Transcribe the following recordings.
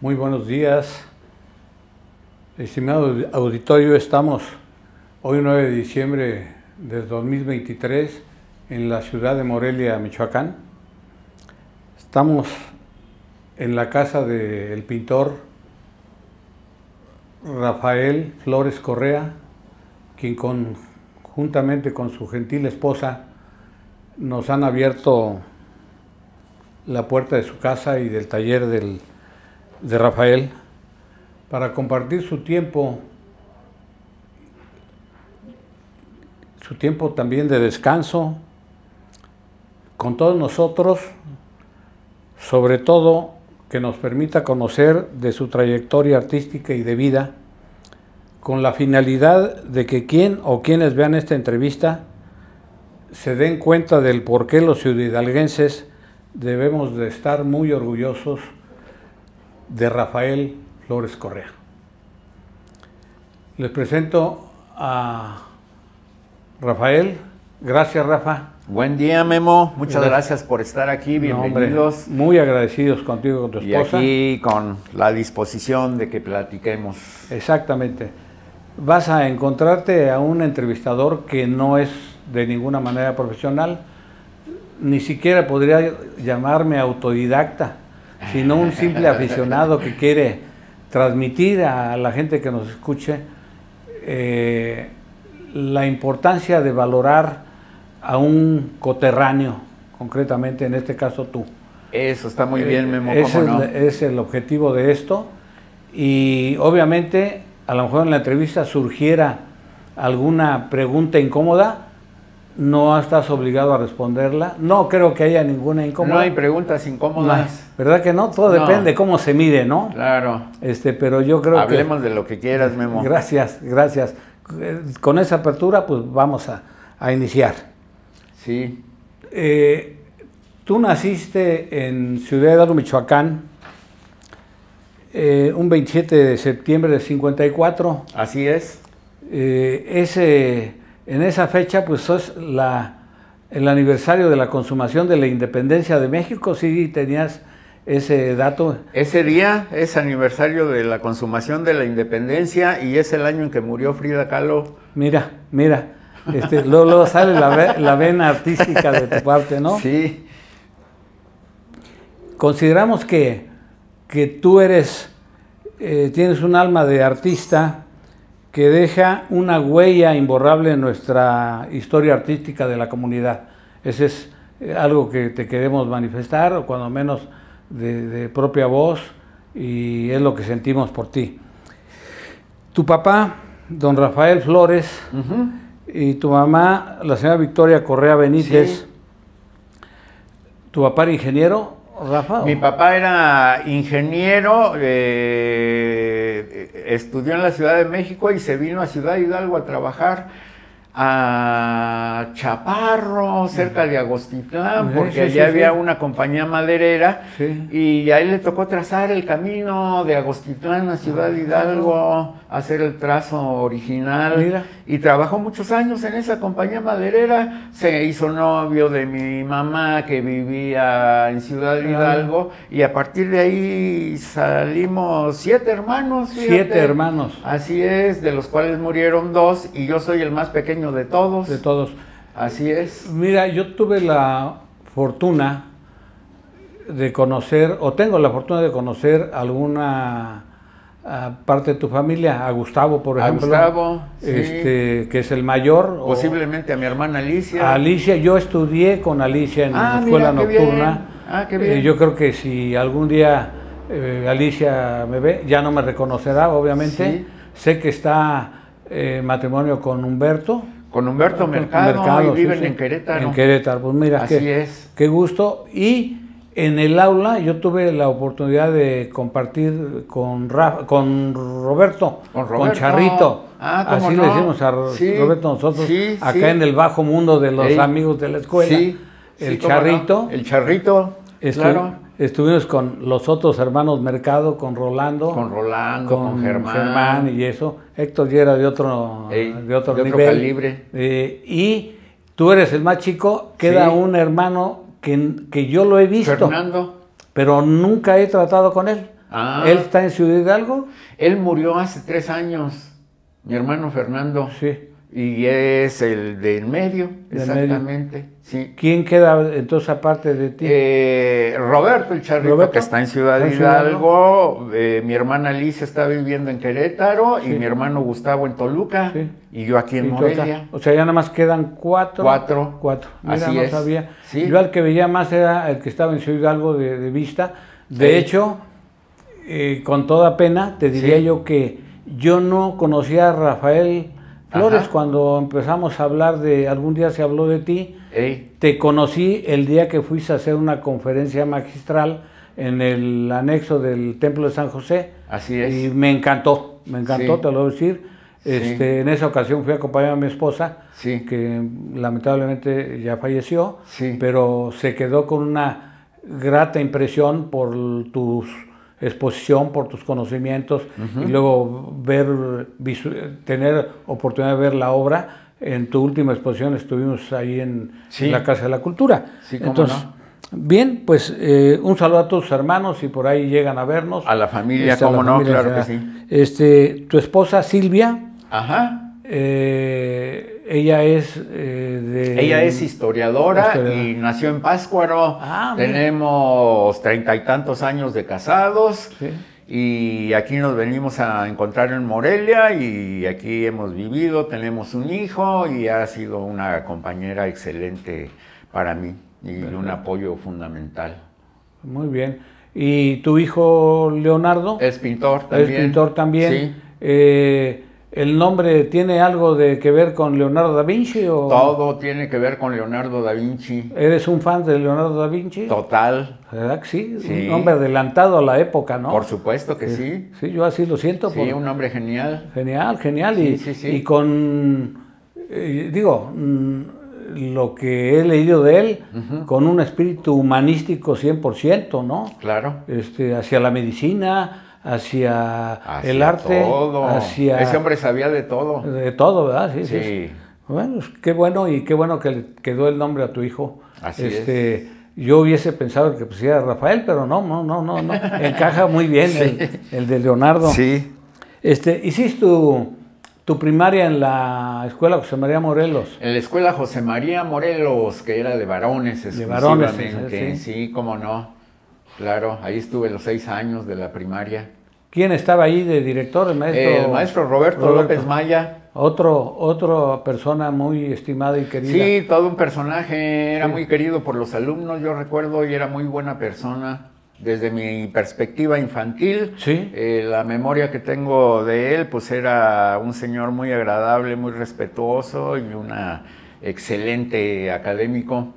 Muy buenos días, estimado auditorio. Estamos hoy 9 de diciembre del 2023 en la ciudad de Morelia, Michoacán. Estamos en la casa del pintor Rafael Flores Correa, quien juntamente con su gentil esposa nos han abierto la puerta de su casa y del taller de Rafael para compartir su tiempo también de descanso con todos nosotros, sobre todo que nos permita conocer de su trayectoria artística y de vida, con la finalidad de que quien o quienes vean esta entrevista se den cuenta del por qué los ciudadalenses debemos de estar muy orgullosos de Rafael Flores Correa. Les presento a Rafael. Gracias, Rafa. Buen día, Memo. Muchas gracias por estar aquí. Bienvenidos. No, muy agradecidos contigo, con tu esposa. Y aquí con la disposición de que platiquemos. Exactamente. Vas a encontrarte a un entrevistador que no es de ninguna manera profesional, ni siquiera podría llamarme autodidacta, sino un simple aficionado que quiere transmitir a la gente que nos escuche la importancia de valorar a un coterráneo, concretamente en este caso tú. Eso está muy bien, Memo. Es el objetivo de esto, y obviamente a lo mejor en la entrevista surgiera alguna pregunta incómoda. No estás obligado a responderla. No creo que haya ninguna incómoda. No hay preguntas incómodas. No, ¿verdad que no? Todo depende de cómo se mire, ¿no? Claro. Pero yo creo Hablemos de lo que quieras, Memo. Gracias, gracias. Con esa apertura, pues vamos a iniciar. Sí. Tú naciste en Ciudad Hidalgo, Michoacán, un 27 de septiembre de 54. Así es. En esa fecha, pues es el aniversario de la consumación de la independencia de México. ¿Sí tenías ese dato? Ese día es aniversario de la consumación de la independencia y es el año en que murió Frida Kahlo. Mira, luego sale la vena artística de tu parte, ¿no? Sí. Consideramos que tú tienes un alma de artista que deja una huella imborrable en nuestra historia artística de la comunidad. Ese es algo que te queremos manifestar, o cuando menos de propia voz, y es lo que sentimos por ti. Tu papá, don Rafael Flores, y tu mamá, la señora Victoria Correa Benítez. Sí. ¿Tu papá era ingeniero, Rafa? Mi papá era ingeniero, estudió en la Ciudad de México y se vino a Ciudad Hidalgo a trabajar a Chaparro, cerca de Agostitlán, porque allá había una compañía maderera, y a él le tocó trazar el camino de Agostitlán a Ciudad Hidalgo, hacer el trazo original. Y trabajó muchos años en esa compañía maderera. Se hizo novio de mi mamá, que vivía en Ciudad Hidalgo, y a partir de ahí salimos 7 hermanos. Fíjate. 7 hermanos. Así es, de los cuales murieron 2, y yo soy el más pequeño de todos. De todos. Así es. Mira, yo tuve la fortuna de conocer, o tengo la fortuna de conocer alguna parte de tu familia, a Gustavo, por ejemplo. A Gustavo, sí. Que es el mayor. Posiblemente a mi hermana Alicia. A Alicia, yo estudié con Alicia en la escuela nocturna. Qué bien. Yo creo que si algún día Alicia me ve, ya no me reconocerá, obviamente. Sí. Sé que está en matrimonio con Humberto. Con Humberto Mercado, y viven en Querétaro. En Querétaro, pues mira, así es. Qué gusto. Y en el aula yo tuve la oportunidad de compartir con Roberto, con Charrito. Así le decimos a Roberto nosotros, acá en el bajo mundo de los amigos de la escuela. El Charrito. No. El Charrito, claro. Estuvimos con los otros hermanos Mercado, con Rolando. Con Germán y eso. Héctor ya era de otro nivel. Calibre. Y tú eres el más chico. Queda un hermano que yo lo he visto. Fernando. Pero nunca he tratado con él. Ah. ¿Él está en Ciudad Hidalgo? Él murió hace 3 años, mi hermano Fernando. Sí. Y es el del medio, exactamente. Medio. Sí. ¿Quién queda entonces aparte de ti? Roberto, el charrito, ¿Roberto? que está en Ciudad Hidalgo. Mi hermana Alicia está viviendo en Querétaro, sí. Y mi hermano Gustavo en Toluca, sí. Y yo aquí en Morelia. O sea, ya nada más quedan 4. 4. Mira, así no es. sabía. Sí. Yo al que veía más era el que estaba en Ciudad Hidalgo de vista. De hecho, con toda pena, te diría yo que yo no conocía a Rafael Flores. Cuando empezamos a hablar de, algún día se habló de ti, te conocí el día que fuiste a hacer una conferencia magistral en el anexo del Templo de San José. Así es. Y me encantó, te lo voy a decir. En esa ocasión fui acompañado a mi esposa, que lamentablemente ya falleció, pero se quedó con una grata impresión por tu exposición, por tus conocimientos, y luego tener oportunidad de ver la obra. En tu última exposición estuvimos ahí en la Casa de la Cultura. Entonces, bien, pues un saludo a tus hermanos, y por ahí llegan a vernos. A la familia, cómo no, claro que sí. Tu esposa Silvia. Ajá. Ella es Ella es historiadora y nació en Pátzcuaro. Tenemos 30 y tantos años de casados. Y aquí nos venimos a encontrar en Morelia, y aquí hemos vivido, tenemos un hijo, y ha sido una compañera excelente para mí y un apoyo fundamental. Muy bien. ¿Y tu hijo Leonardo? Es pintor también. Es pintor también. Sí. ¿El nombre tiene algo que ver con Leonardo da Vinci? ¿O? Todo tiene que ver con Leonardo da Vinci. ¿Eres un fan de Leonardo da Vinci? Total. ¿Verdad que sí? Un hombre adelantado a la época, ¿no? Por supuesto que sí. Sí, yo así lo siento. Sí, un hombre genial. Genial. Y con, lo que he leído de él, con un espíritu humanístico 100%, ¿no? Claro. Hacia la medicina, hacia el arte, todo. Ese hombre sabía de todo. De todo, ¿verdad? Sí. Bueno, qué bueno, y qué bueno que le quedó el nombre a tu hijo. Así es. Yo hubiese pensado que pusiera Rafael, pero no. Encaja muy bien el de Leonardo. Sí. Hiciste tu primaria en la Escuela José María Morelos. En la Escuela José María Morelos, que era de varones exclusivamente. Sí, cómo no. Claro, ahí estuve los 6 años de la primaria. ¿Quién estaba ahí de director? El maestro Roberto López Maya. Otra persona muy estimada y querida. Sí, todo un personaje, era muy querido por los alumnos, yo recuerdo, y era muy buena persona. Desde mi perspectiva infantil, la memoria que tengo de él, pues era un señor muy agradable, muy respetuoso, y una excelente académico.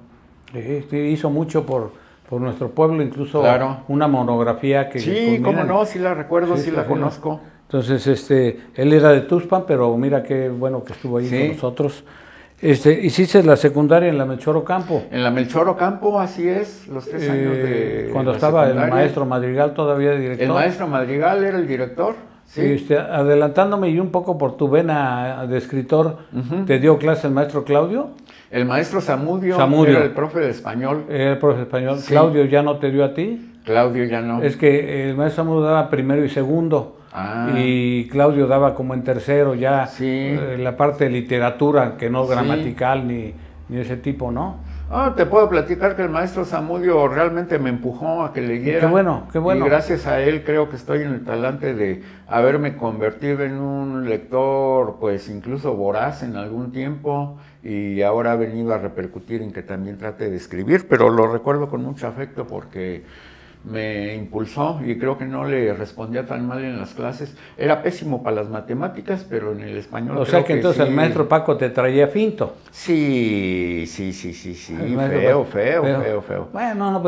Sí, hizo mucho por nuestro pueblo, incluso una monografía que... Sí, cómo no, sí la recuerdo, sí la conozco. Entonces, él era de Tuxpan, pero mira qué bueno que estuvo ahí con nosotros. Hiciste la secundaria en la Melchor Ocampo. En la Melchor Ocampo, así es, los 3 años de cuando estaba el maestro Madrigal todavía director. El maestro Madrigal era el director. Sí. Adelantándome y un poco por tu vena de escritor, ¿te dio clase el maestro Claudio? El maestro Zamudio era el profe de español. Era el profe de español. Sí. ¿Claudio ya no te dio a ti? Claudio ya no. Es que el maestro Zamudio daba primero y segundo. Y Claudio daba como en tercero ya la parte de literatura, que no gramatical ni ese tipo, ¿no? Te puedo platicar que el maestro Zamudio realmente me empujó a que leyera. Qué bueno. Y gracias a él creo que estoy en el talante de haberme convertido en un lector, pues incluso voraz en algún tiempo, y ahora ha venido a repercutir en que también trate de escribir, pero lo recuerdo con mucho afecto porque me impulsó y creo que no le respondía tan mal en las clases. Era pésimo para las matemáticas, pero en el español. O sea que entonces el maestro Paco te traía finto. Sí. Feo. Bueno,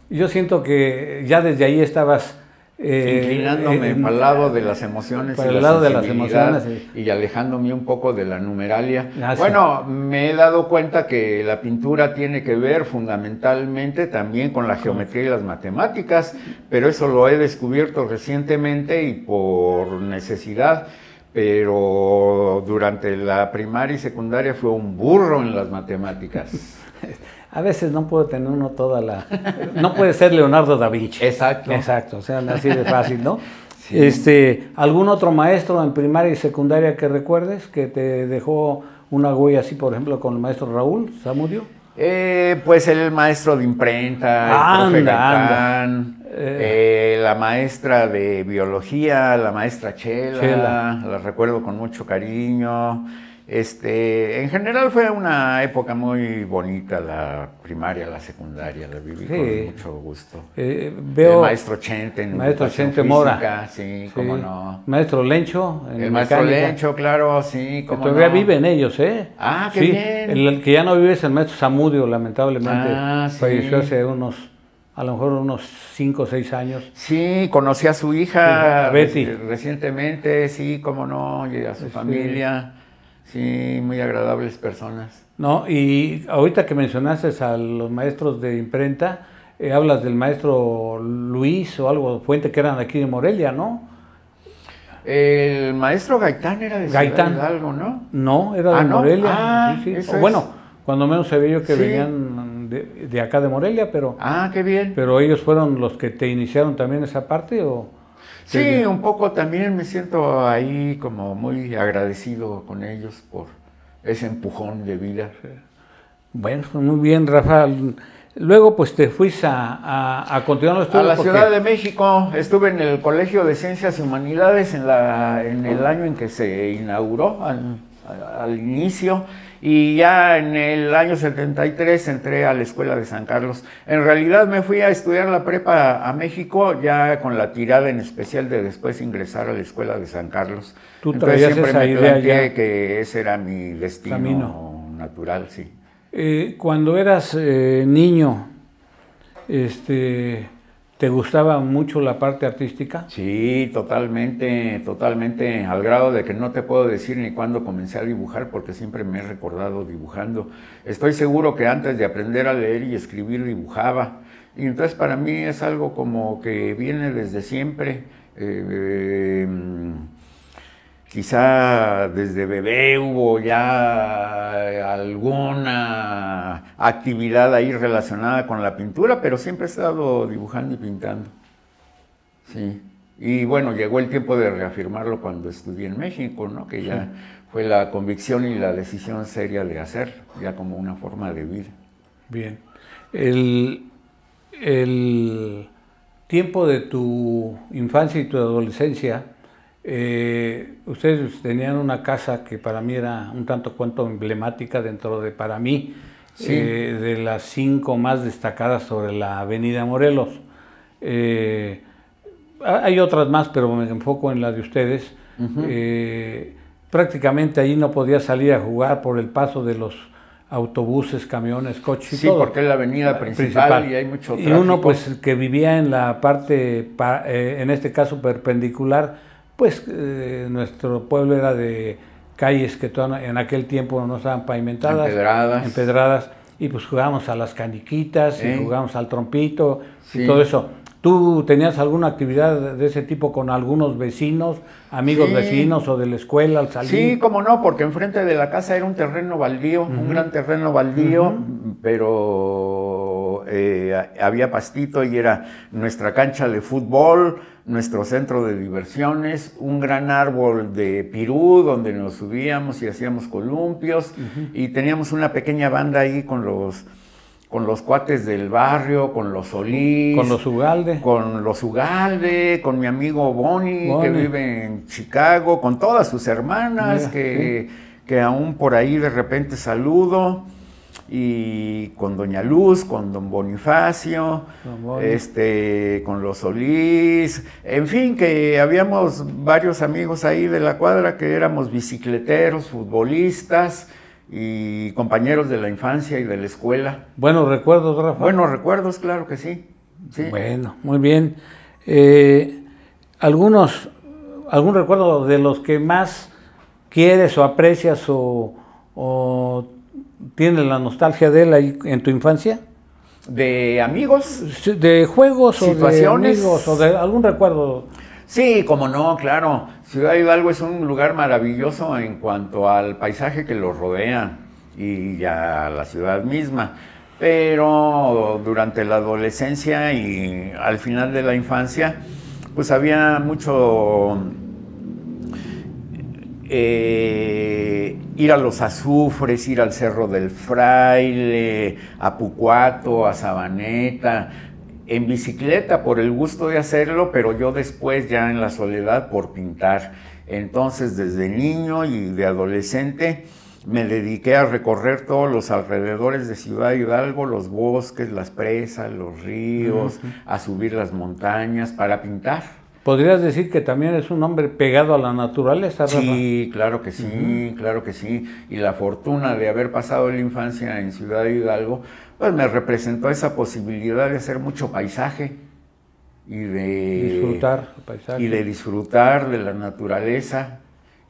yo siento que ya desde ahí estabas inclinándome para el lado de las emociones para el lado de las emociones y alejándome un poco de la numeralia. Bueno, me he dado cuenta que la pintura tiene que ver fundamentalmente también con la geometría y las matemáticas, pero eso lo he descubierto recientemente y por necesidad. Pero durante la primaria y secundaria fue un burro en las matemáticas. a veces no puede tener uno toda la... No puede ser Leonardo da Vinci. Exacto. Exacto, o sea, así de fácil, ¿no? Sí. ¿Algún otro maestro en primaria y secundaria que recuerdes que te dejó una huella así, por ejemplo, con el maestro Raúl Zamudio? Pues el maestro de imprenta, el profe Gaitán, la maestra de biología, la maestra Chela, la recuerdo con mucho cariño. En general fue una época muy bonita, la primaria, la secundaria, la viví con mucho gusto. Veo el maestro Chente, en maestro Chente física, Mora. Sí, cómo no. Maestro Lencho. El maestro Lencho, claro, sí, cómo no. Todavía viven ellos, ¿eh? Ah, qué bien. El que ya no vive es el maestro Zamudio, lamentablemente. Falleció hace a lo mejor unos 5 o 6 años. Sí, conocí a su hija Betty. Recientemente, sí, cómo no, y a su familia. Sí, muy agradables personas. No, y ahorita que mencionaste a los maestros de imprenta, hablas del maestro Luis o algo, Fuente, que eran aquí de Morelia, ¿no? El maestro Gaitán era de Ciudad Hidalgo, ¿no? No, era de Morelia. Sí. Bueno, cuando menos se veía que venían de acá de Morelia, pero... Ah, qué bien. ¿Pero ellos fueron los que te iniciaron también esa parte o...? Sí, un poco también me siento ahí como muy agradecido con ellos por ese empujón de vida. Bueno, muy bien, Rafael. Luego pues te fuiste a continuar los estudios. A la Ciudad de México, estuve en el Colegio de Ciencias y Humanidades en el año en que se inauguró, al inicio. Y ya en el año 73 entré a la Escuela de San Carlos. En realidad me fui a estudiar la prepa a México ya con la tirada en especial de después ingresar a la Escuela de San Carlos. ¿Tú traías siempre esa me idea planteé ya? Que ese era mi destino natural, sí. Cuando eras niño, ¿te gustaba mucho la parte artística? Sí, totalmente, totalmente, al grado de que no te puedo decir ni cuándo comencé a dibujar porque siempre me he recordado dibujando. Estoy seguro que antes de aprender a leer y escribir dibujaba, y entonces para mí es algo como que viene desde siempre. Quizá desde bebé hubo ya alguna actividad ahí relacionada con la pintura, pero siempre he estado dibujando y pintando. Sí. Y bueno, llegó el tiempo de reafirmarlo cuando estudié en México, ¿no? Que ya fue la convicción y la decisión seria de hacerlo, ya como una forma de vida. Bien. El tiempo de tu infancia y tu adolescencia, ustedes tenían una casa que para mí era un tanto cuanto emblemática dentro de, para mí, de las 5 más destacadas sobre la Avenida Morelos. Hay otras más, pero me enfoco en la de ustedes. Prácticamente allí no podía salir a jugar por el paso de los autobuses, camiones, coches y todo. Sí, porque es la avenida principal y hay mucho tráfico. Y uno pues que vivía en la parte, en este caso perpendicular, pues nuestro pueblo era de calles que en aquel tiempo no estaban pavimentadas, empedradas, y pues jugábamos a las caniquitas, y jugábamos al trompito, y todo eso. ¿Tú tenías alguna actividad de ese tipo con algunos vecinos, amigos vecinos o de la escuela al salir? Sí, cómo no, porque enfrente de la casa era un terreno baldío, un gran terreno baldío, pero había pastito y era nuestra cancha de fútbol, nuestro centro de diversiones, un gran árbol de pirú donde nos subíamos y hacíamos columpios, y teníamos una pequeña banda ahí con los cuates del barrio, con los Solís. Con los Ugalde. Con los Ugalde, con mi amigo Bonnie, que vive en Chicago, con todas sus hermanas, que aún por ahí de repente saludo, y con Doña Luz, con Don Bonifacio, con los Solís, en fin, que habíamos varios amigos ahí de la cuadra que éramos bicicleteros, futbolistas, y compañeros de la infancia y de la escuela. ¿Buenos recuerdos, Rafa? Buenos recuerdos, claro que sí. Bueno, muy bien. ¿Algún recuerdo de los que más quieres o aprecias o tienes la nostalgia de él ahí en tu infancia? ¿De amigos? ¿De juegos situaciones, o de amigos o de algún recuerdo? Sí, como no, claro. Ciudad Hidalgo es un lugar maravilloso en cuanto al paisaje que lo rodea y a la ciudad misma. pero durante la adolescencia y al final de la infancia, pues había mucho ir a los Azufres, ir al Cerro del Fraile, a Pucuato, a Sabaneta, en bicicleta por el gusto de hacerlo, pero yo después ya en la soledad por pintar. Entonces desde niño y de adolescente me dediqué a recorrer todos los alrededores de Ciudad Hidalgo, los bosques, las presas, los ríos, a subir las montañas para pintar. ¿Podrías decir que también es un hombre pegado a la naturaleza, Rafa? Sí, claro que sí, claro que sí. Y la fortuna de haber pasado la infancia en Ciudad Hidalgo, pues me representó esa posibilidad de hacer mucho paisaje y de disfrutar el paisaje. Y de disfrutar de la naturaleza.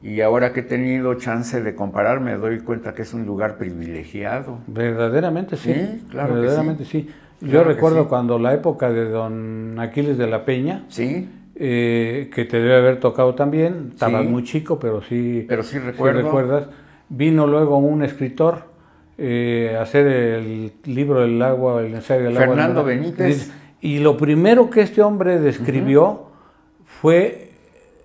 Y ahora que he tenido chance de comparar, me doy cuenta que es un lugar privilegiado. Verdaderamente sí. Sí, claro verdaderamente que sí. sí. Yo recuerdo cuando la época de don Aquiles de la Peña, sí, que te debe haber tocado también, estabas muy chico, pero sí recuerdo. Sí recuerdas. Vino luego un escritor a hacer el libro del agua, el ensayo del agua. Fernando Benítez. Y lo primero que este hombre describió fue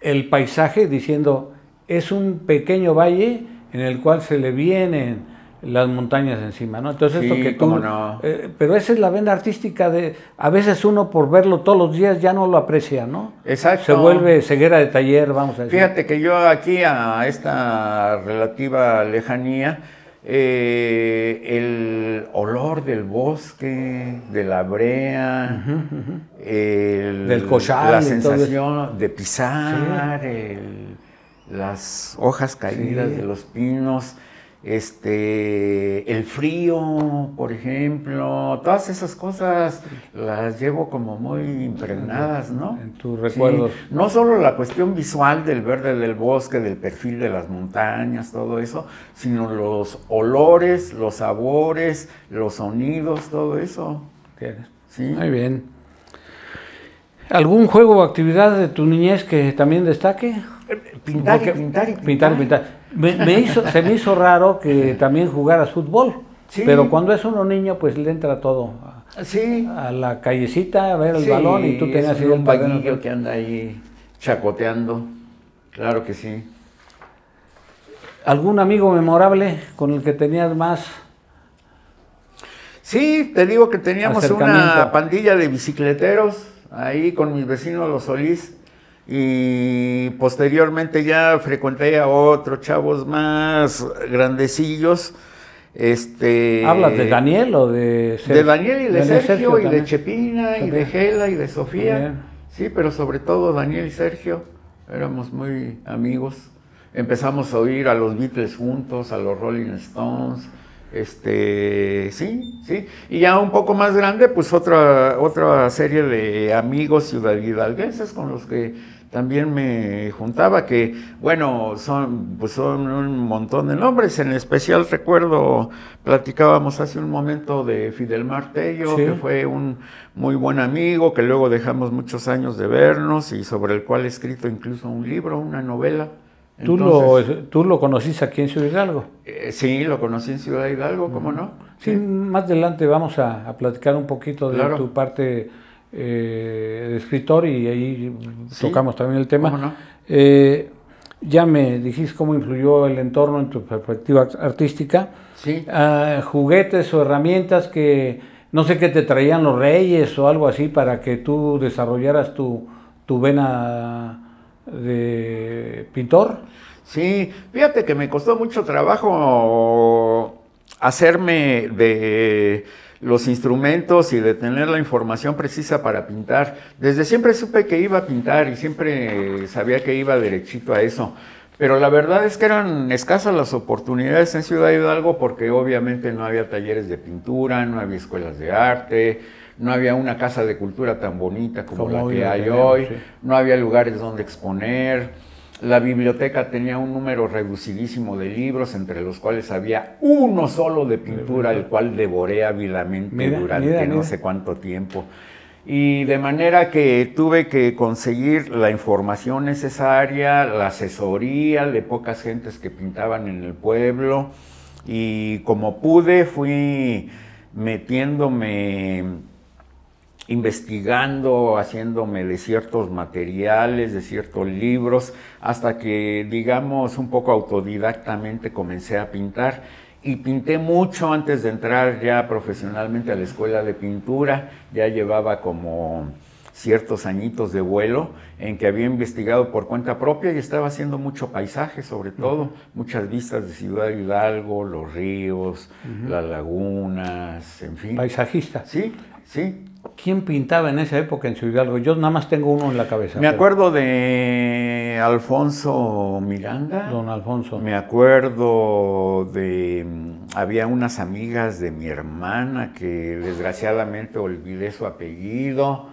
el paisaje, diciendo, es un pequeño valle en el cual se le vienen las montañas encima, ¿no? Entonces sí, esto que tú, no. Pero esa es la vena artística de, a veces uno por verlo todos los días ya no lo aprecia, ¿no? Exacto. Se vuelve ceguera de taller, vamos a decir. Fíjate que yo aquí a esta relativa lejanía, el olor del bosque, de la brea, del cochal, la sensación de pisar, las hojas caídas de los pinos, el frío, por ejemplo, todas esas cosas las llevo como muy impregnadas, ¿no? En tus recuerdos. Sí, no solo la cuestión visual del verde del bosque, del perfil de las montañas, todo eso, sino los olores, los sabores, los sonidos, todo eso. Sí. Muy bien. ¿Algún juego o actividad de tu niñez que también destaque? Pintar. Se me hizo raro que también jugaras fútbol, pero cuando es uno niño pues le entra todo a la callecita a ver el balón y tú tenías ahí un vaguillo que anda ahí chacoteando, claro que sí. ¿Algún amigo memorable con el que tenías más? Sí, te digo que teníamos una pandilla de bicicleteros ahí con mis vecinos los Solís. Y posteriormente ya frecuenté a otros chavos más grandecillos. ¿Hablas de Daniel o de Sergio? De Daniel y de Sergio y de Chepina y de Gela y de Sofía. Sí, pero sobre todo Daniel y Sergio. Éramos muy amigos. Empezamos a oír a los Beatles juntos, a los Rolling Stones. Sí. Y ya un poco más grande, pues otra serie de amigos ciudad-hidalguenses con los que también me juntaba, que bueno, son un montón de nombres. En especial recuerdo, platicábamos hace un momento de Fidel Martello, que fue un muy buen amigo, que luego dejamos muchos años de vernos y sobre el cual he escrito incluso un libro, una novela. Entonces, ¿Tú lo conociste aquí en Ciudad Hidalgo? Sí, lo conocí en Ciudad Hidalgo, ¿cómo no? Sí, más adelante vamos a platicar un poquito de tu parte de escritor y ahí tocamos también el tema. ¿Cómo no? Ya me dijiste cómo influyó el entorno en tu perspectiva artística. Sí. Juguetes o herramientas que no sé qué te traían los reyes o algo así para que tú desarrollaras tu vena de pintor. Sí, fíjate que me costó mucho trabajo hacerme de los instrumentos y de tener la información precisa para pintar. Desde siempre supe que iba a pintar y siempre sabía que iba derechito a eso. Pero la verdad es que eran escasas las oportunidades en Ciudad Hidalgo porque obviamente no había talleres de pintura, no había escuelas de arte, no había una casa de cultura tan bonita como la que hay hoy, no había lugares donde exponer. La biblioteca tenía un número reducidísimo de libros, entre los cuales había uno solo de pintura, el cual devoré ávidamente durante no sé cuánto tiempo. Y de manera que tuve que conseguir la información necesaria, la asesoría de pocas gentes que pintaban en el pueblo, y como pude fui metiéndome, investigando, haciéndome de ciertos materiales, de ciertos libros, hasta que, digamos, un poco autodidactamente comencé a pintar. Y pinté mucho antes de entrar ya profesionalmente a la escuela de pintura. Ya llevaba como ciertos añitos de vuelo en que había investigado por cuenta propia y estaba haciendo mucho paisaje, sobre todo, muchas vistas de Ciudad Hidalgo, los ríos, las lagunas, en fin. ¿Paisajista? Sí, sí. ¿Quién pintaba en esa época en Ciudad Hidalgo? Yo nada más tengo uno en la cabeza. Me acuerdo de Alfonso Miranda. Don Alfonso. Me acuerdo de... Había unas amigas de mi hermana que desgraciadamente olvidé su apellido.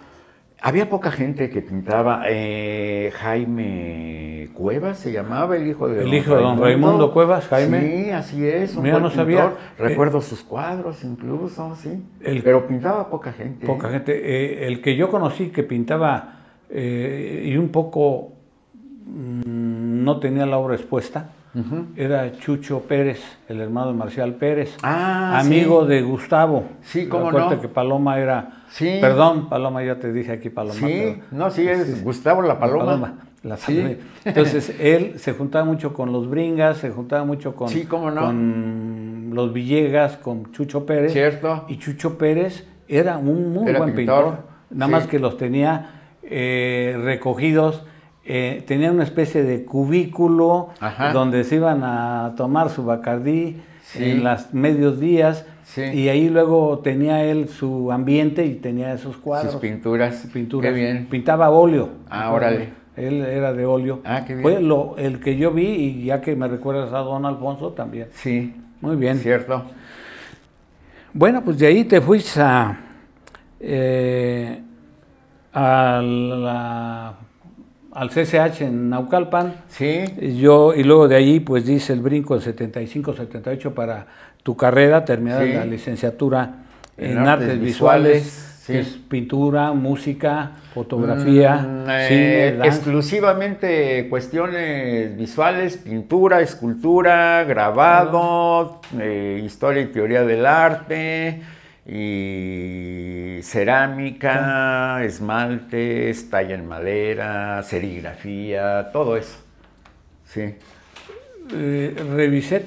Había poca gente que pintaba. Jaime Cuevas se llamaba, el hijo de don Raimundo Cuevas, Jaime. Sí, así es. Mira, no sabía. Recuerdo sus cuadros incluso, sí. Pero pintaba poca gente. Poca gente. El que yo conocí que pintaba y un poco no tenía la obra expuesta, era Chucho Pérez, el hermano de Marcial Pérez, amigo de Gustavo. Sí, cómo no. Que Paloma era... Sí. Perdón, Paloma, ya te dije aquí Paloma. Sí, pero, no, sí, es Gustavo la Paloma. Sí. Entonces, él se juntaba mucho con los Bringas, se juntaba mucho con, sí, cómo no, con los Villegas, con Chucho Pérez. Cierto. Y Chucho Pérez era un muy buen pintor. Nada más que los tenía recogidos. Tenía una especie de cubículo donde se iban a tomar su Bacardí en los medios días. Sí. Y ahí luego tenía él su ambiente y tenía esos cuadros. Sus pinturas. Qué bien. Pintaba óleo. Órale. Él era de óleo. Qué bien. Fue el que yo vi, y ya que me recuerdas a don Alfonso también. Sí. Muy bien. Cierto. Bueno, pues de ahí te fuiste al CCH en Naucalpan. Sí. Y luego de ahí pues dice el brinco del 75-78 para tu carrera, terminar la licenciatura en artes visuales, que es pintura, música, fotografía, cine, danza. Exclusivamente cuestiones visuales, pintura, escultura, grabado, historia y teoría del arte, y cerámica, esmaltes, talla en madera, serigrafía, todo eso. Sí. Revisé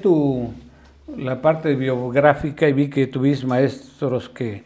la parte biográfica y vi que tuviste maestros que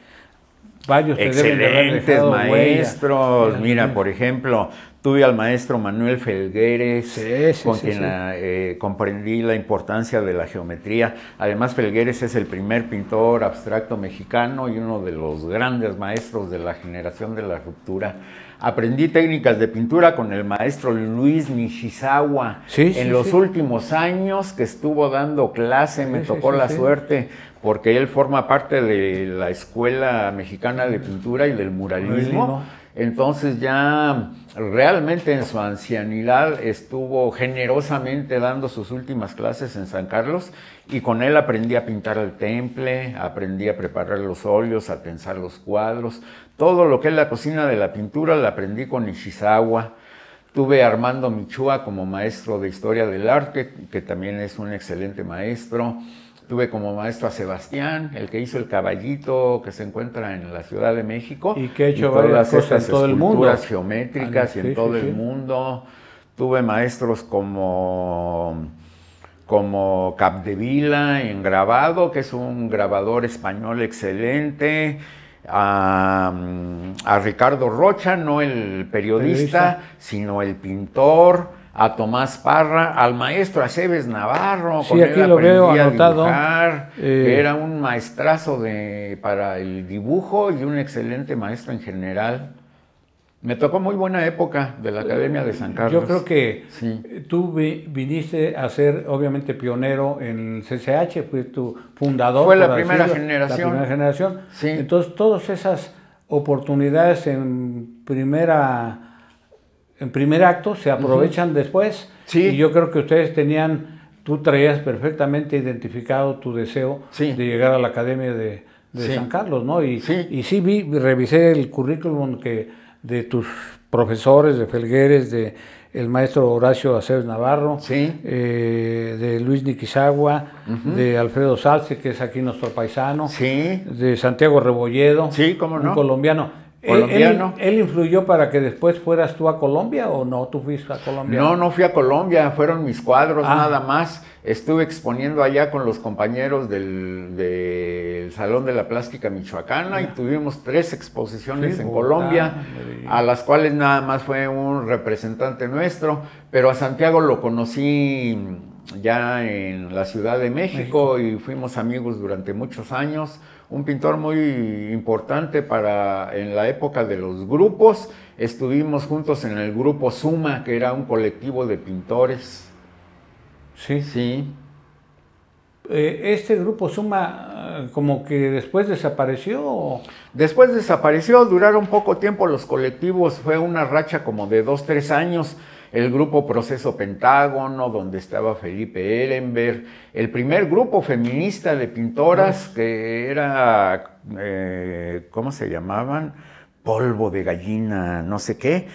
varios te deben de haber dejado maestros. Huella. Mira, por ejemplo, tuve al maestro Manuel Felgueres, con quien comprendí la importancia de la geometría. Además, Felgueres es el primer pintor abstracto mexicano y uno de los grandes maestros de la generación de la ruptura. Aprendí técnicas de pintura con el maestro Luis Nishizawa. En los últimos años que estuvo dando clase, me tocó la suerte, porque él forma parte de la Escuela Mexicana de Pintura y del muralismo. Entonces ya realmente en su ancianidad estuvo generosamente dando sus últimas clases en San Carlos, y con él aprendí a pintar al temple, aprendí a preparar los óleos, a tensar los cuadros. Todo lo que es la cocina de la pintura la aprendí con Nishizawa. Tuve a Armando Michúa como maestro de Historia del Arte, que también es un excelente maestro. Tuve como maestro a Sebastián, el que hizo el caballito que se encuentra en la Ciudad de México. Y que ha hecho varias cosas en todo el mundo. Esculturas geométricas y en todo el mundo. Tuve maestros como Capdevila en grabado, que es un grabador español excelente. A Ricardo Rocha, no el periodista, sino el pintor. A Tomás Parra, al maestro Aceves Navarro, con él aprendí a dibujar, que era un maestrazo para el dibujo y un excelente maestro en general. Me tocó muy buena época de la Academia de San Carlos. Yo creo que tú viniste a ser obviamente pionero en el CCH, fuiste tu fundador. Fue la primera generación. La primera generación. Sí. Entonces todas esas oportunidades en primer acto se aprovechan después. Sí. Y yo creo que ustedes tú traías perfectamente identificado tu deseo de llegar a la Academia de San Carlos, ¿no? Y sí revisé el currículum de tus profesores, de Felgueres, de el maestro Horacio Aceves Navarro, Sí. De Luis Niquizagua, de Alfredo Salce, que es aquí nuestro paisano, Sí. de Santiago Rebolledo, Sí, cómo no. un colombiano. ¿Él influyó para que después fueras tú a Colombia o no? ¿Tú fuiste a Colombia? No, no fui a Colombia, fueron mis cuadros nada más. Estuve exponiendo allá con los compañeros del Salón de la Plástica Michoacana y tuvimos 3 exposiciones en Colombia, a las cuales nada más fue un representante nuestro, pero a Santiago lo conocí ya en la Ciudad de México y fuimos amigos durante muchos años. Un pintor muy importante en la época de los grupos. Estuvimos juntos en el grupo Suma, que era un colectivo de pintores. Sí. Sí. ¿Este grupo Suma como que después desapareció? Después desapareció, duraron poco tiempo los colectivos, fue una racha como de 2, 3 años. El grupo Proceso Pentágono, donde estaba Felipe Ehrenberg, el primer grupo feminista de pintoras que era, ¿cómo se llamaban? Polvo de gallina, no sé qué,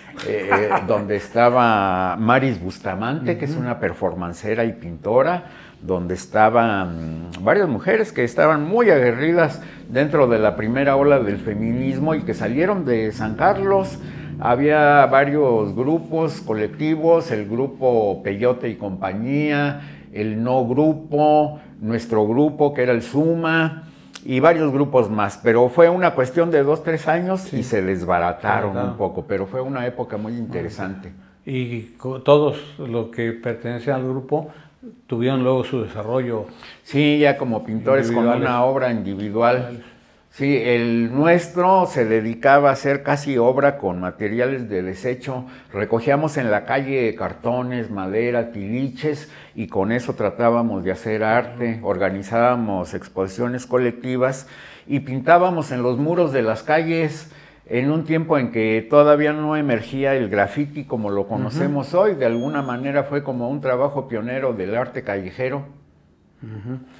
donde estaba Maris Bustamante, que es una performancera y pintora, donde estaban varias mujeres que estaban muy aguerridas dentro de la primera ola del feminismo y que salieron de San Carlos. Había varios grupos, colectivos, el grupo Peyote y Compañía, el No Grupo, nuestro grupo que era el Suma y varios grupos más, pero fue una cuestión de 2, 3 años y se desbarataron un poco, pero fue una época muy interesante. Y todos los que pertenecen al grupo tuvieron luego su desarrollo. Sí, ya como pintores con una obra individual. Sí, el nuestro se dedicaba a hacer casi obra con materiales de desecho. Recogíamos en la calle cartones, madera, tiliches y con eso tratábamos de hacer arte. Organizábamos exposiciones colectivas y pintábamos en los muros de las calles en un tiempo en que todavía no emergía el graffiti como lo conocemos hoy. De alguna manera fue como un trabajo pionero del arte callejero.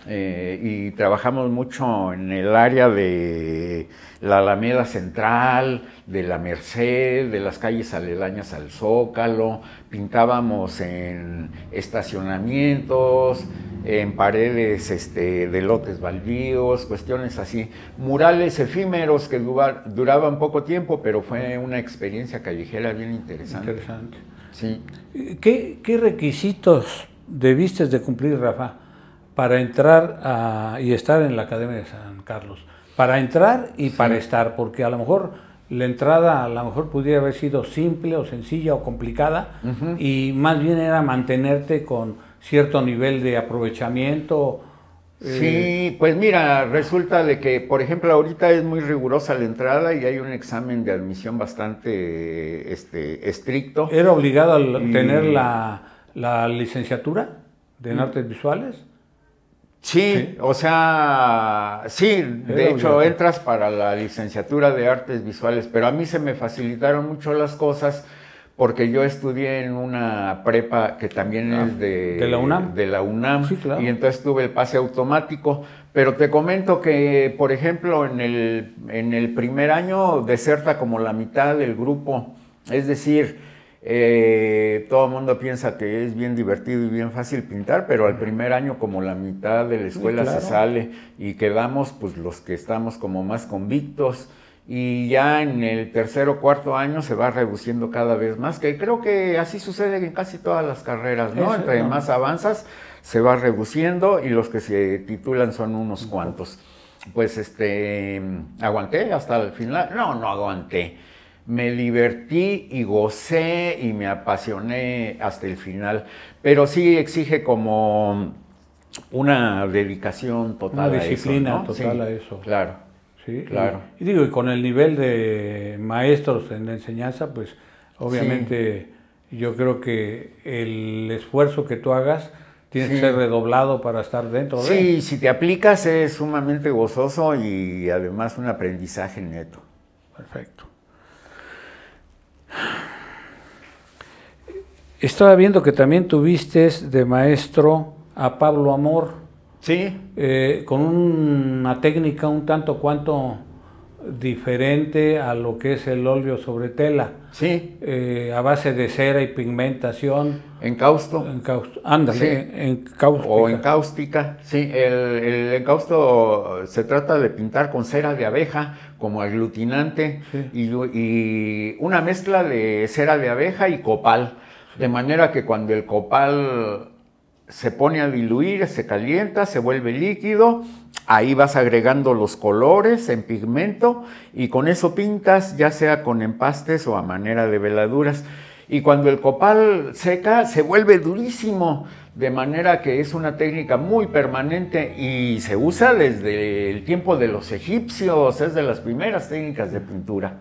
Y trabajamos mucho en el área de la Alameda Central, de la Merced, de las calles aledañas al Zócalo, pintábamos en estacionamientos, en paredes de lotes baldíos, cuestiones así, murales efímeros que duraban poco tiempo, pero fue una experiencia callejera bien interesante. Interesante. Sí. ¿Qué requisitos debiste de cumplir, Rafa, para entrar y estar en la Academia de San Carlos? Para entrar y para estar, porque a lo mejor la entrada pudiera haber sido simple o sencilla o complicada, y más bien era mantenerte con cierto nivel de aprovechamiento. Sí, pues mira, resulta de que, por ejemplo, ahorita es muy rigurosa la entrada y hay un examen de admisión bastante estricto. ¿Era obligado a tener la licenciatura en artes visuales? Sí, o sea, sí, de hecho entras para la licenciatura de artes visuales, pero a mí se me facilitaron mucho las cosas porque yo estudié en una prepa que también es ¿de la UNAM? De la UNAM, sí, claro. Y entonces tuve el pase automático, pero te comento que, por ejemplo, en el primer año deserta como la mitad del grupo, es decir, todo el mundo piensa que es bien divertido y bien fácil pintar, pero al primer año como la mitad de la escuela se sale y quedamos pues los que estamos como más convictos, y ya en el tercer o cuarto año se va reduciendo cada vez más, que creo que así sucede en casi todas las carreras, ¿no? Entre más avanzas se va reduciendo y los que se titulan son unos cuantos. Pues aguanté hasta el final, no aguanté. Me divertí y gocé y me apasioné hasta el final, pero sí exige como una dedicación total, una disciplina a eso, ¿no? total, sí, a eso. Claro, sí, claro. Y digo, y con el nivel de maestros en la enseñanza, pues obviamente yo creo que el esfuerzo que tú hagas tiene que ser redoblado para estar dentro de. Sí, si te aplicas es sumamente gozoso y además un aprendizaje neto. Perfecto. Estaba viendo que también tuviste de maestro a Pablo Amor. Sí. Con una técnica un tanto cuanto diferente a lo que es el óleo sobre tela. Sí. A base de cera y pigmentación. Encausto. Ándale, sí. encáustica. O encáustica, sí. El encausto se trata de pintar con cera de abeja como aglutinante, sí. y una mezcla de cera de abeja y copal, de manera que cuando el copal se pone a diluir, se calienta, se vuelve líquido, ahí vas agregando los colores en pigmento y con eso pintas, ya sea con empastes o a manera de veladuras. Y cuando el copal seca, se vuelve durísimo, de manera que es una técnica muy permanente y se usa desde el tiempo de los egipcios, es de las primeras técnicas de pintura.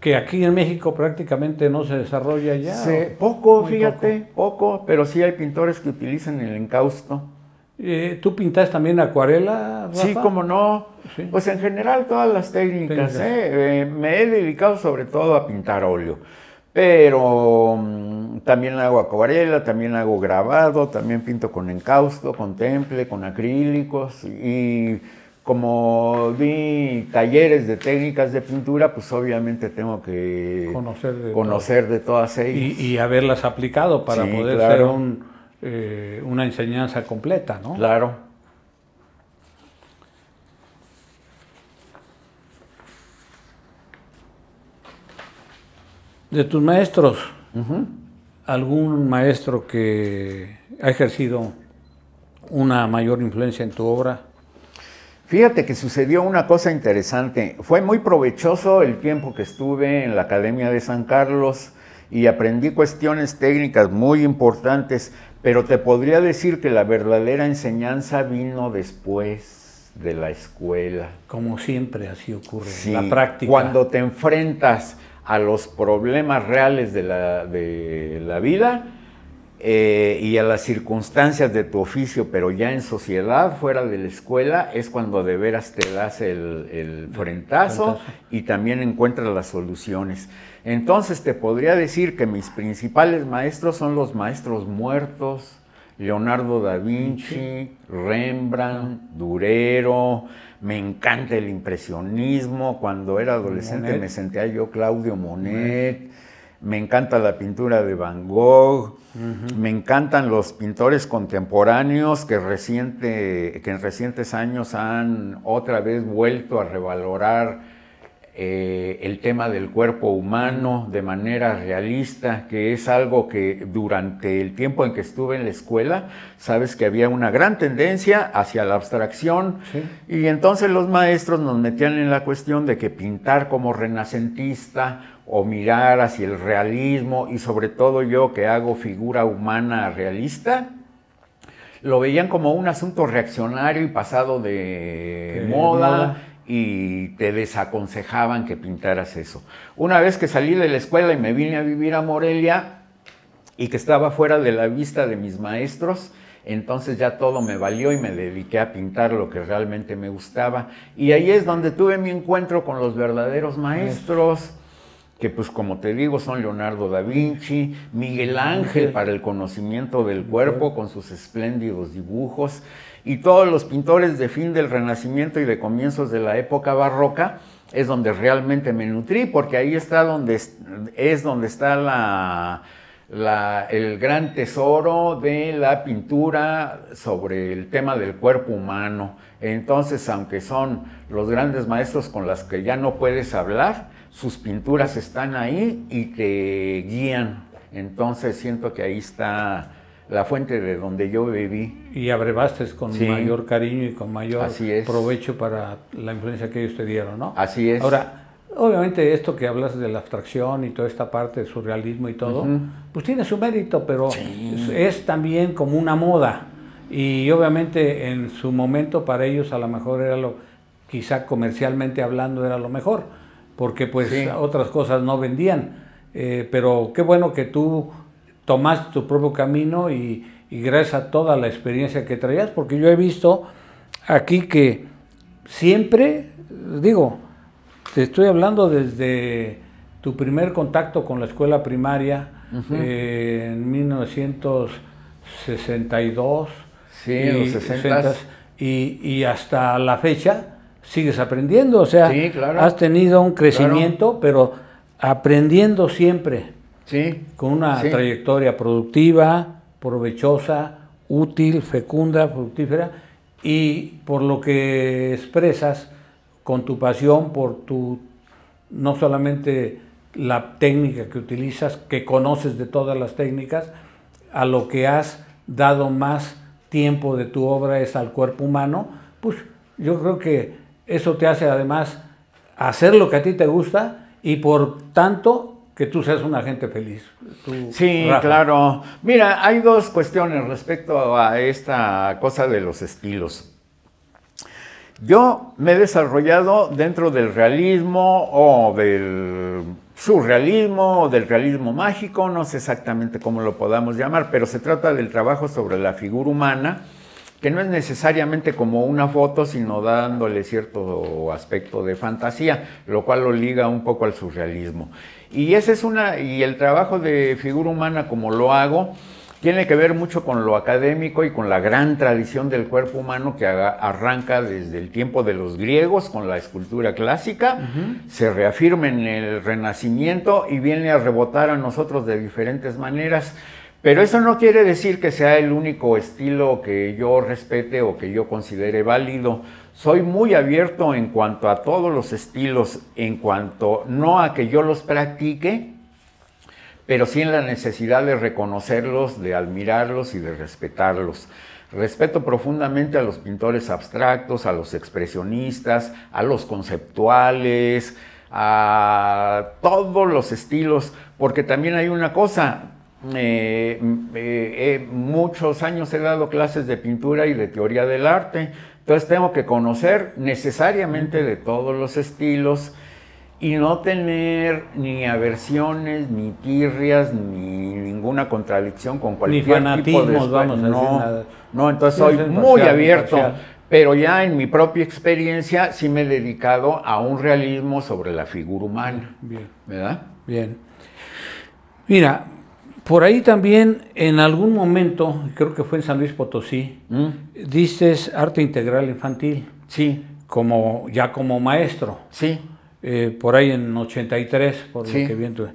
Que aquí en México prácticamente no se desarrolla ya. Sí, poco, fíjate, poco, pero sí hay pintores que utilizan el encausto. ¿Tú pintas también acuarela, Rafa? Sí, cómo no. Sí. Pues en general todas las técnicas. Me he dedicado sobre todo a pintar óleo, pero también hago acuarela, también hago grabado, también pinto con encausto, con temple, con acrílicos y como di talleres de técnicas de pintura, pues obviamente tengo que conocer de todas ellas. Y haberlas aplicado para sí, poder claro. ser una enseñanza completa, ¿no? Claro. De tus maestros, ¿algún maestro que ha ejercido una mayor influencia en tu obra? Fíjate que sucedió una cosa interesante. Fue muy provechoso el tiempo que estuve en la Academia de San Carlos y aprendí cuestiones técnicas muy importantes, pero te podría decir que la verdadera enseñanza vino después de la escuela. Como siempre así ocurre, sí, la práctica. Cuando te enfrentas a los problemas reales de la vida, y a las circunstancias de tu oficio, pero ya en sociedad, fuera de la escuela, es cuando de veras te das el frentazo y también encuentras las soluciones. Entonces te podría decir que mis principales maestros son los maestros muertos, Leonardo da Vinci, Rembrandt, Durero. Me encanta el impresionismo. Cuando era adolescente me sentía yo Claudio Monet. Me encanta la pintura de Van Gogh, me encantan los pintores contemporáneos que en recientes años han otra vez vuelto a revalorar el tema del cuerpo humano de manera realista, que es algo que durante el tiempo en que estuve en la escuela, sabes que había una gran tendencia hacia la abstracción, sí. Y entonces los maestros nos metían en la cuestión de que pintar como renacentista o mirar hacia el realismo, y sobre todo yo que hago figura humana realista, lo veían como un asunto reaccionario y pasado de moda, y te desaconsejaban que pintaras eso. Una vez que salí de la escuela y me vine a vivir a Morelia, y que estaba fuera de la vista de mis maestros, entonces ya todo me valió y me dediqué a pintar lo que realmente me gustaba. Y ahí es donde tuve mi encuentro con los verdaderos maestros, que pues como te digo son Leonardo da Vinci, Miguel Ángel para el conocimiento del cuerpo con sus espléndidos dibujos, y todos los pintores de fin del Renacimiento y de comienzos de la época barroca. Es donde realmente me nutrí, porque ahí está donde está el gran tesoro de la pintura sobre el tema del cuerpo humano. Entonces, aunque son los grandes maestros con los que ya no puedes hablar, sus pinturas están ahí y te guían. Entonces siento que ahí está la fuente de donde yo viví. Y abrevaste con mayor cariño y con mayor provecho para la influencia que ellos te dieron, ¿no? Así es. Ahora, obviamente esto que hablas de la abstracción y toda esta parte del surrealismo y todo, pues tiene su mérito, pero es también como una moda. Y obviamente en su momento para ellos a lo mejor era quizá comercialmente hablando era lo mejor, porque pues otras cosas no vendían. Pero qué bueno que tú tomaste tu propio camino y gracias a toda la experiencia que traías, porque yo he visto aquí que siempre, digo, te estoy hablando desde tu primer contacto con la escuela primaria en 1962, los 60 y hasta la fecha, sigues aprendiendo, o sea, sí, claro, has tenido un crecimiento, claro, pero aprendiendo siempre, sí, con una sí, trayectoria productiva, provechosa, útil, fecunda, fructífera, y por lo que expresas con tu pasión, por tu, no solamente la técnica que utilizas, que conoces de todas las técnicas, a lo que has dado más tiempo de tu obra es al cuerpo humano, pues yo creo que eso te hace además hacer lo que a ti te gusta y por tanto que tú seas una gente feliz. Sí, Rafa. Claro. Mira, hay dos cuestiones respecto a esta cosa de los estilos. Yo me he desarrollado dentro del realismo o del surrealismo o del realismo mágico, no sé exactamente cómo lo podamos llamar, pero se trata del trabajo sobre la figura humana, que no es necesariamente como una foto, sino dándole cierto aspecto de fantasía, lo cual lo liga un poco al surrealismo. Y esa es y el trabajo de figura humana como lo hago, tiene que ver mucho con lo académico y con la gran tradición del cuerpo humano que arranca desde el tiempo de los griegos con la escultura clásica, se reafirma en el Renacimiento y viene a rebotar a nosotros de diferentes maneras. Pero eso no quiere decir que sea el único estilo que yo respete o que yo considere válido. Soy muy abierto en cuanto a todos los estilos, en cuanto no a que yo los practique, pero sí en la necesidad de reconocerlos, de admirarlos y de respetarlos. Respeto profundamente a los pintores abstractos, a los expresionistas, a los conceptuales, a todos los estilos, porque también hay una cosa, muchos años he dado clases de pintura y de teoría del arte, entonces tengo que conocer necesariamente de todos los estilos y no tener ni aversiones, ni tirrias, ni ninguna contradicción con cualquier tipo de... vamos a decir nada. No, entonces soy muy abierto, pero ya en mi propia experiencia sí me he dedicado a un realismo sobre la figura humana. Bien. ¿Verdad? Bien. Mira, por ahí también en algún momento, creo que fue en San Luis Potosí, dices arte integral infantil. Sí. Ya como maestro. Sí. Por ahí en 83, por lo que bien tuve.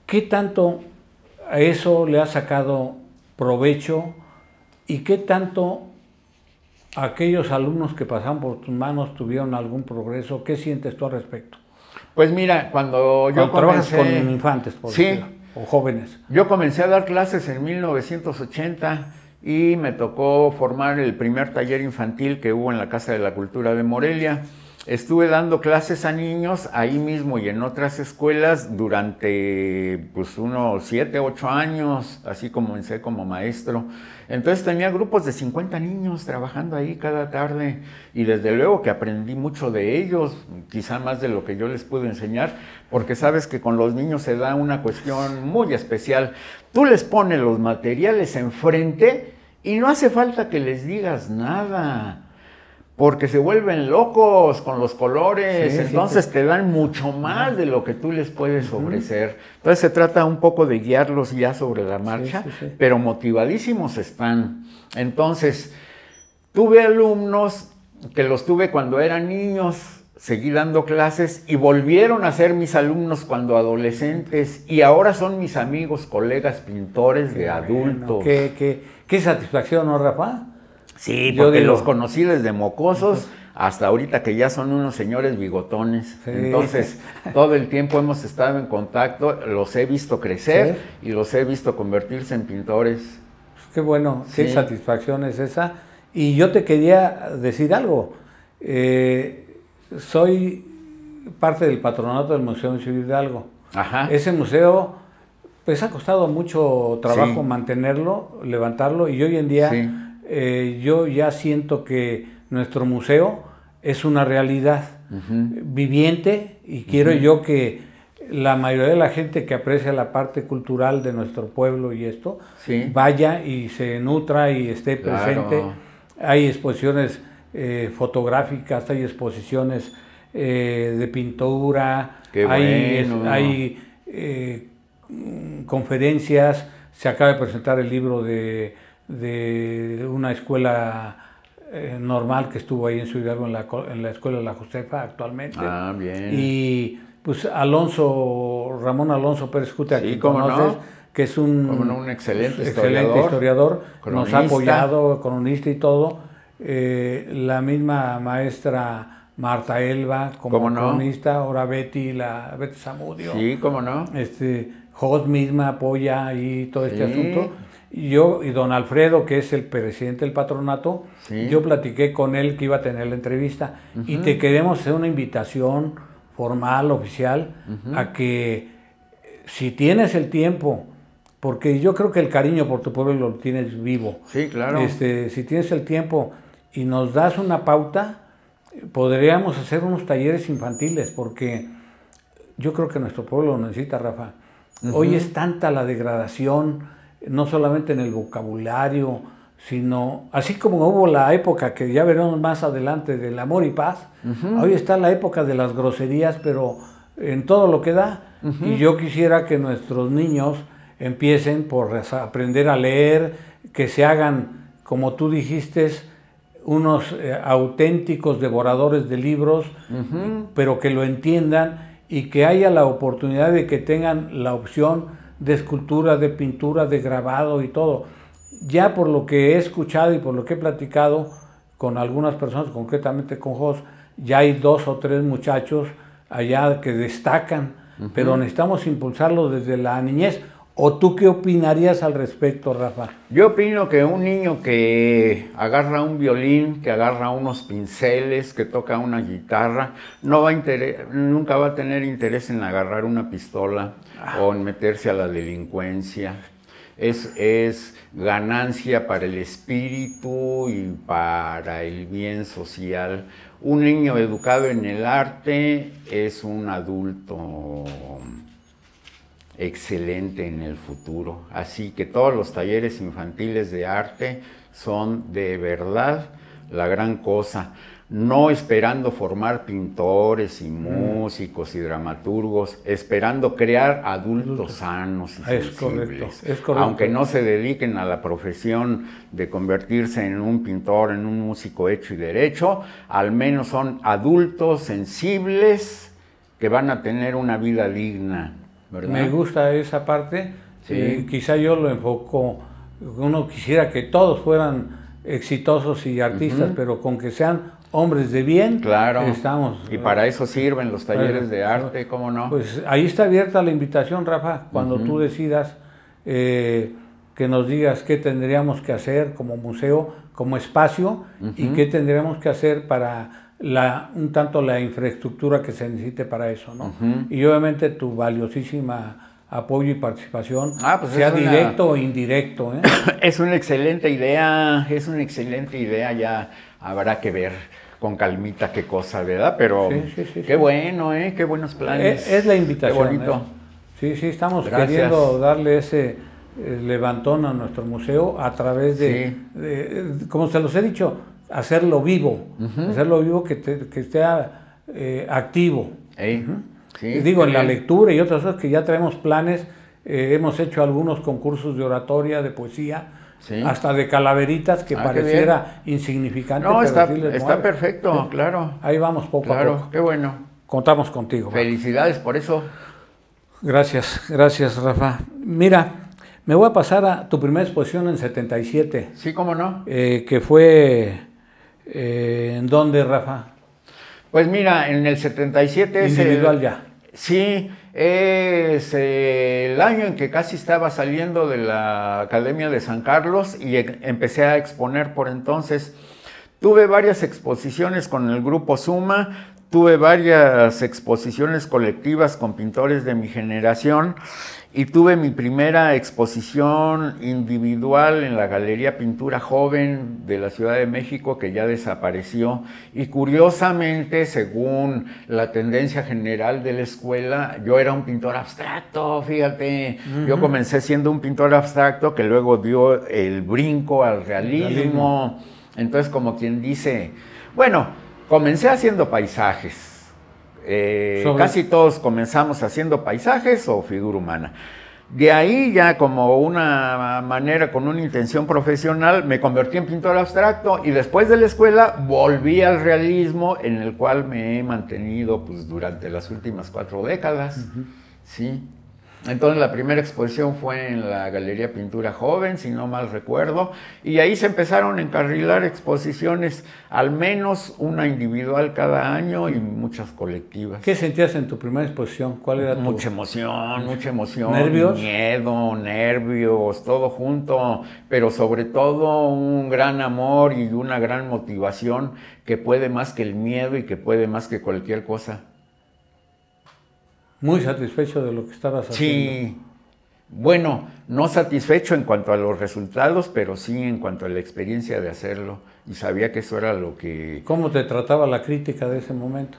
¿Qué tanto a eso le has sacado provecho y qué tanto aquellos alumnos que pasaron por tus manos tuvieron algún progreso? ¿Qué sientes tú al respecto? Pues mira, cuando yo trabajas con infantes, por decirlo, o jóvenes. Yo comencé a dar clases en 1980 y me tocó formar el primer taller infantil que hubo en la Casa de la Cultura de Morelia. Estuve dando clases a niños ahí mismo y en otras escuelas durante pues unos 7, 8 años, así comencé como maestro. Entonces tenía grupos de 50 niños trabajando ahí cada tarde y desde luego que aprendí mucho de ellos, quizá más de lo que yo les pude enseñar, porque sabes que con los niños se da una cuestión muy especial. Tú les pones los materiales enfrente y no hace falta que les digas nada, porque se vuelven locos con los colores, entonces te dan mucho más de lo que tú les puedes ofrecer. Entonces se trata un poco de guiarlos ya sobre la marcha, pero motivadísimos están. Entonces, tuve alumnos que los tuve cuando eran niños, seguí dando clases y volvieron a ser mis alumnos cuando adolescentes y ahora son mis amigos, colegas, pintores de adultos. Qué satisfacción, ¿no, Rafa? Sí, porque los conocí desde mocosos hasta ahorita que ya son unos señores bigotones. Sí. Entonces, todo el tiempo hemos estado en contacto, los he visto crecer y los he visto convertirse en pintores. Qué bueno, qué satisfacción es esa. Y yo te quería decir algo. Soy parte del patronato del Museo de Ciudad Hidalgo. Ajá. Ese museo, pues ha costado mucho trabajo mantenerlo, levantarlo, y hoy en día... yo ya siento que nuestro museo es una realidad viviente y quiero yo que la mayoría de la gente que aprecia la parte cultural de nuestro pueblo y esto vaya y se nutra y esté presente. Hay exposiciones fotográficas, hay exposiciones de pintura, hay conferencias. Se acaba de presentar el libro de una escuela normal que estuvo ahí en Ciudad Hidalgo en la escuela La Josefa actualmente. Ah, bien. Y pues Ramón Alonso Pérez Cute, sí, que conoces, no, que es un excelente historiador, nos ha apoyado, cronista y todo. La misma maestra Marta Elba como cronista, ahora Betty Zamudio. Sí, cómo no. Jos misma apoya ahí todo este asunto. Yo y don Alfredo, que es el presidente del patronato, yo platiqué con él que iba a tener la entrevista y te queremos hacer una invitación formal, oficial, a que si tienes el tiempo, porque yo creo que el cariño por tu pueblo lo tienes vivo. Sí, claro. Si tienes el tiempo y nos das una pauta, podríamos hacer unos talleres infantiles, porque yo creo que nuestro pueblo lo necesita, Rafa. Hoy es tanta la degradación, no solamente en el vocabulario, sino, así como hubo la época que ya veremos más adelante del amor y paz, hoy está la época de las groserías, pero en todo lo que da. Y yo quisiera que nuestros niños empiecen por aprender a leer, que se hagan, como tú dijiste, unos auténticos devoradores de libros, pero que lo entiendan y que haya la oportunidad de que tengan la opción de escultura, de pintura, de grabado y todo. Ya por lo que he escuchado y por lo que he platicado con algunas personas, concretamente con Jos, ya hay 2 o 3 muchachos allá que destacan, pero necesitamos impulsarlo desde la niñez. ¿O tú qué opinarías al respecto, Rafa? Yo opino que un niño que agarra un violín, que agarra unos pinceles, que toca una guitarra, nunca va a tener interés en agarrar una pistola o en meterse a la delincuencia. Es ganancia para el espíritu y para el bien social. Un niño educado en el arte es un adulto excelente en el futuro. Así que todos los talleres infantiles de arte son de verdad la gran cosa. No esperando formar pintores y músicos y dramaturgos, esperando crear adultos sanos y sensibles. Es correcto. Aunque no se dediquen a la profesión de convertirse en un pintor, en un músico hecho y derecho, al menos son adultos sensibles que van a tener una vida digna, ¿verdad? Me gusta esa parte. Quizá yo lo enfoco, uno quisiera que todos fueran exitosos y artistas, pero con que sean hombres de bien, claro, estamos. Y para eso sirven los talleres de arte, ¿cómo no? Pues ahí está abierta la invitación, Rafa, cuando tú decidas que nos digas qué tendríamos que hacer como museo, como espacio, y qué tendríamos que hacer para un tanto la infraestructura que se necesite para eso, ¿no? Y obviamente tu valiosísima apoyo y participación, pues sea directo o indirecto, ¿eh? Es una excelente idea, ya habrá que ver con calmita qué cosa, ¿verdad? Pero qué bueno, qué buenos planes. Es la invitación. Qué bonito. Sí, estamos queriendo darle ese levantón a nuestro museo a través de, como se los he dicho, hacerlo vivo, que esté activo. Digo, en la lectura y otras cosas que ya traemos planes, hemos hecho algunos concursos de oratoria, de poesía, hasta de calaveritas que pareciera insignificante. No, pero está perfecto, claro. Ahí vamos poco a poco. Qué bueno. Contamos contigo. Felicidades por eso. Gracias, Rafa. Mira, me voy a pasar a tu primera exposición en 77. Sí, cómo no. Que fue, ¿en dónde, Rafa? Pues mira, en el 77 individual ya. Sí, es el año en que casi estaba saliendo de la Academia de San Carlos y empecé a exponer por entonces. Tuve varias exposiciones con el grupo Suma, tuve varias exposiciones colectivas con pintores de mi generación y tuve mi primera exposición individual en la Galería Pintura Joven de la Ciudad de México, que ya desapareció. Y curiosamente, según la tendencia general de la escuela, yo era un pintor abstracto, fíjate. Yo comencé siendo un pintor abstracto que luego dio el brinco al realismo. Entonces, como quien dice, bueno, comencé haciendo paisajes. Casi todos comenzamos haciendo paisajes o figura humana. De ahí ya como una manera, con una intención profesional, me convertí en pintor abstracto y después de la escuela volví al realismo, en el cual me he mantenido pues durante las últimas 4 décadas, sí. Entonces la primera exposición fue en la Galería Pintura Joven, si no mal recuerdo, y ahí se empezaron a encarrilar exposiciones, al menos una individual cada año y muchas colectivas. ¿Qué sentías en tu primera exposición? ¿Cuál era tu...? Mucha emoción, ¿Nervios? miedo, nervios, todo junto, pero sobre todo un gran amor y una gran motivación que puede más que el miedo y que puede más que cualquier cosa. Muy satisfecho de lo que estabas haciendo. Sí, bueno, no satisfecho en cuanto a los resultados, pero sí en cuanto a la experiencia de hacerlo. Y sabía que eso era lo que... ¿Cómo te trataba la crítica de ese momento?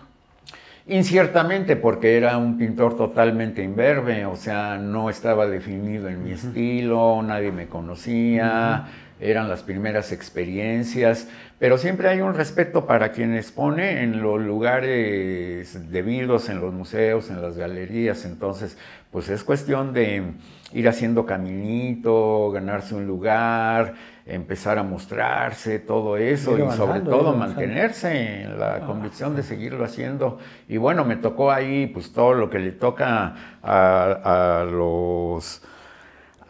Inciertamente, porque era un pintor totalmente imberbe, o sea, no estaba definido en mi estilo, nadie me conocía, eran las primeras experiencias, pero siempre hay un respeto para quien expone en los lugares debidos, en los museos, en las galerías. Entonces, pues es cuestión de ir haciendo caminito, ganarse un lugar, empezar a mostrarse, todo eso, y sobre todo mantenerse en la convicción de seguirlo haciendo. Y bueno, me tocó ahí pues todo lo que le toca a los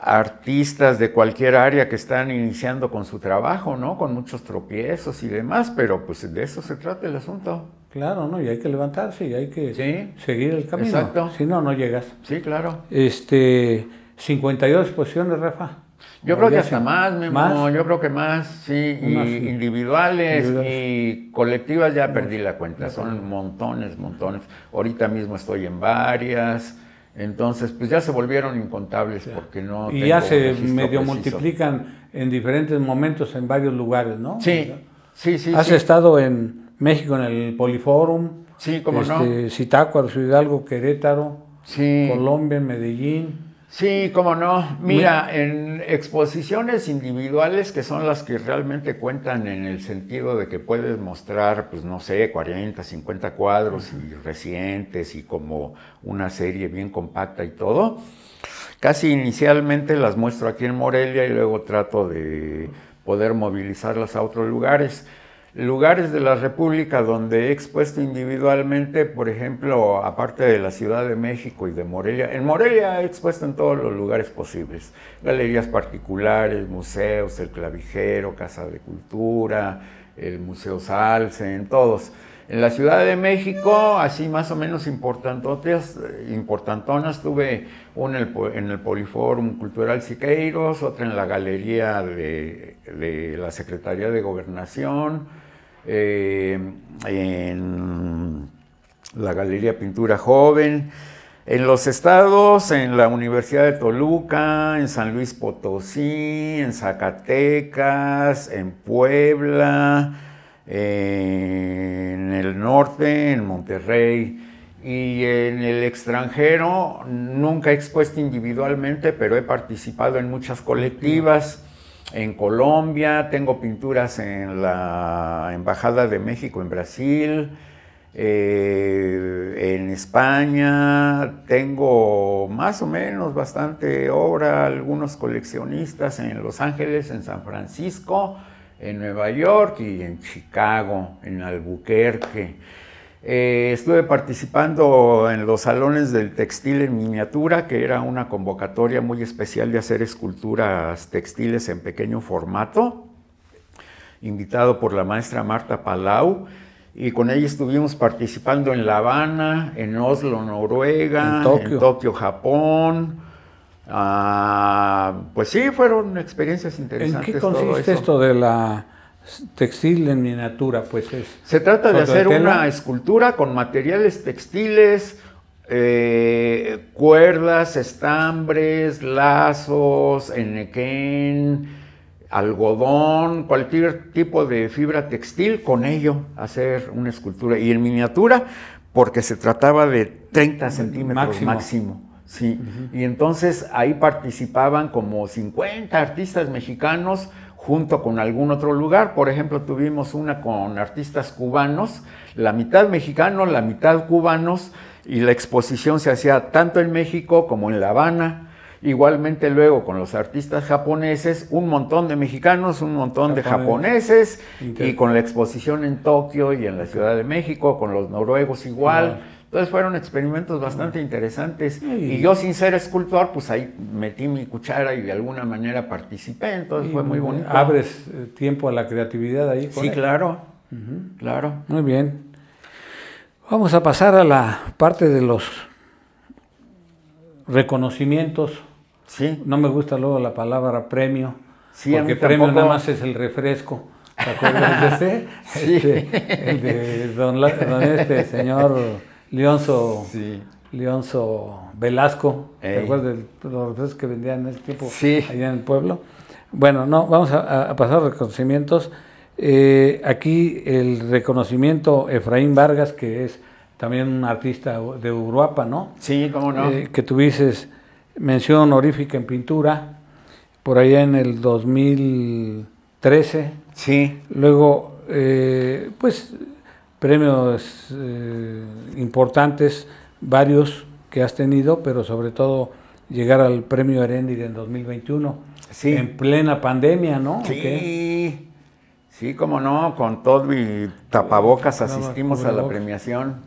artistas de cualquier área que están iniciando con su trabajo, ¿no? Con muchos tropiezos y demás, pero pues de eso se trata el asunto. Claro, ¿no? Y hay que levantarse y hay que seguir el camino. Exacto. Si no, no llegas. Sí, claro. 52 exposiciones, Rafa. Yo creo que hasta más, Memo. ¿Más? Yo creo que más, sí. Y individuales y colectivas ya perdí la cuenta. Son montones. Ahorita mismo estoy en varias. Entonces, pues ya se volvieron incontables porque no... Y ya se medio multiplican en diferentes momentos en varios lugares, ¿no? Sí. Has estado en México en el Poliforum. Sí, cómo no. Zitácuaro, Ciudad Hidalgo, Querétaro. Sí. Colombia, Medellín. Sí, cómo no. Mira, en exposiciones individuales, que son las que realmente cuentan en el sentido de que puedes mostrar, pues no sé, 40, 50 cuadros y recientes y como una serie bien compacta y todo, casi inicialmente las muestro aquí en Morelia y luego trato de poder movilizarlas a otros lugares. Lugares de la República donde he expuesto individualmente, por ejemplo, aparte de la Ciudad de México y de Morelia. En Morelia he expuesto en todos los lugares posibles. Galerías particulares, museos, el Clavijero, Casa de Cultura, el Museo Salce, en todos. En la Ciudad de México, así más o menos importantonas, tuve una en el Poliforum Cultural Siqueiros, otra en la Galería de la Secretaría de Gobernación, en la Galería Pintura Joven, en los estados, en la Universidad de Toluca, en San Luis Potosí, en Zacatecas, en Puebla, en el norte, en Monterrey. Y en el extranjero nunca he expuesto individualmente, pero he participado en muchas colectivas. En Colombia, tengo pinturas en la Embajada de México en Brasil, en España, tengo más o menos bastante obra, algunos coleccionistas en Los Ángeles, en San Francisco, en Nueva York y en Chicago, en Albuquerque. Estuve participando en los salones del textil en miniatura, que era una convocatoria muy especial de hacer esculturas textiles en pequeño formato, invitado por la maestra Marta Palau, y con ella estuvimos participando en La Habana, en Oslo, Noruega, en Tokio, Japón. Pues sí, fueron experiencias interesantes. ¿En qué consiste esto de la textil en miniatura? Pues se trata de hacer una escultura con materiales textiles, cuerdas, estambres, lazos, enequén, algodón, cualquier tipo de fibra textil, con ello hacer una escultura. Y en miniatura, porque se trataba de 30 centímetros máximo. Sí. Y entonces ahí participaban como 50 artistas mexicanos, junto con algún otro lugar. Por ejemplo, tuvimos una con artistas cubanos, la mitad mexicanos, la mitad cubanos, y la exposición se hacía tanto en México como en La Habana. Igualmente luego con los artistas japoneses, un montón de mexicanos, un montón de japoneses, y con la exposición en Tokio y en la Ciudad de México, con los noruegos igual. Entonces fueron experimentos bastante interesantes. Y yo, sin ser escultor, pues ahí metí mi cuchara y de alguna manera participé, entonces fue muy bonito. ¿Abres tiempo a la creatividad ahí? Sí, claro, claro. Muy bien. Vamos a pasar a la parte de los reconocimientos. Sí. No me gusta luego la palabra premio, sí, porque premio nada más es el refresco. ¿Te acuerdas de ese? Sí. El de don señor Leonzo, Leonzo Velasco. ¿Te acuerdas de los refrescos que vendían en ese tiempo allá en el pueblo? Bueno, no, vamos a pasar a reconocimientos. Aquí el reconocimiento Efraín Vargas, que es también un artista de Uruapan, ¿no? Sí, cómo no. Que tuviste mención honorífica en pintura, por allá en el 2013. Sí. Luego, pues, premios importantes, varios que has tenido, pero sobre todo llegar al premio Heréndira en 2021, en plena pandemia, ¿no? Sí. ¿Okay? Sí, cómo no, con todo y tapabocas asistimos a la premiación.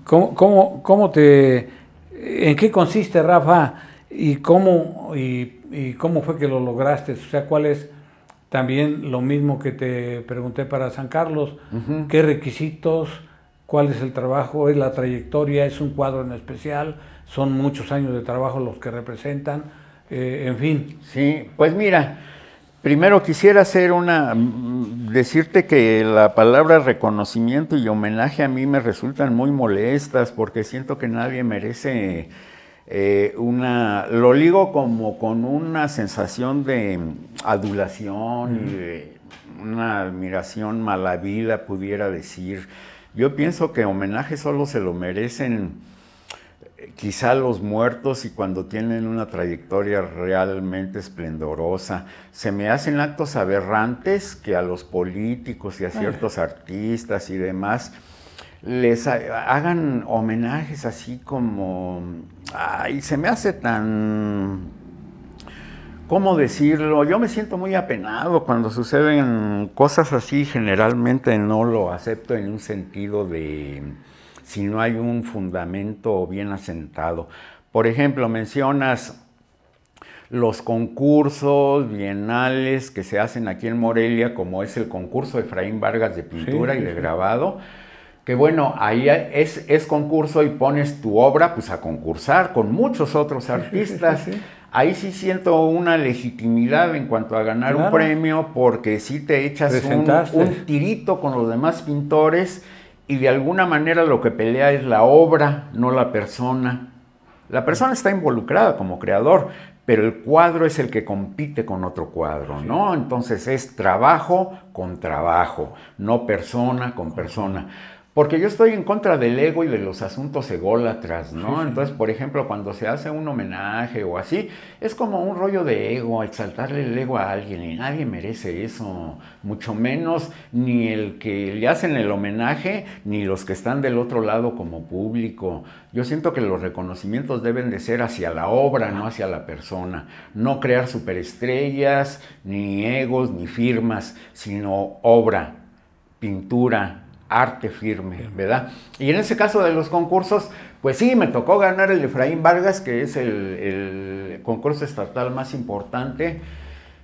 ¿En qué consiste, Rafa? ¿Y cómo fue que lo lograste? O sea, ¿cuál es también lo mismo que te pregunté para San Carlos? ¿Qué requisitos? ¿Cuál es el trabajo? ¿Es la trayectoria? ¿Es un cuadro en especial? ¿Son muchos años de trabajo los que representan? En fin. Sí, pues mira, primero quisiera decirte que la palabra reconocimiento y homenaje a mí me resultan muy molestas porque siento que nadie merece lo ligo como con una sensación de adulación y de una admiración malavida, pudiera decir. Yo pienso que homenaje solo se lo merecen quizá los muertos y cuando tienen una trayectoria realmente esplendorosa. Se me hacen actos aberrantes que a los políticos y a ciertos artistas y demás les hagan homenajes así como... Ay, se me hace tan... ¿Cómo decirlo? Yo me siento muy apenado cuando suceden cosas así. Generalmente no lo acepto en un sentido de... si no hay un fundamento bien asentado. Por ejemplo, mencionas los concursos bienales que se hacen aquí en Morelia, como es el concurso Efraín Vargas de pintura y de grabado, que bueno, ahí es concurso y pones tu obra pues a concursar con muchos otros artistas. Ahí sí siento una legitimidad en cuanto a ganar un premio, porque sí te echas un tirito con los demás pintores y de alguna manera lo que pelea es la obra, no la persona. La persona está involucrada como creador, pero el cuadro es el que compite con otro cuadro, ¿no? Entonces es trabajo con trabajo, no persona con persona. Porque yo estoy en contra del ego y de los asuntos ególatras, ¿no? Entonces, por ejemplo, cuando se hace un homenaje o así, es como un rollo de ego, exaltarle el ego a alguien, y nadie merece eso, mucho menos ni el que le hacen el homenaje, ni los que están del otro lado como público. Yo siento que los reconocimientos deben de ser hacia la obra, no hacia la persona. No crear superestrellas, ni egos, ni firmas, sino obra, pintura, arte firme, ¿verdad? Y en ese caso de los concursos, pues sí, me tocó ganar el Efraín Vargas, que es el concurso estatal más importante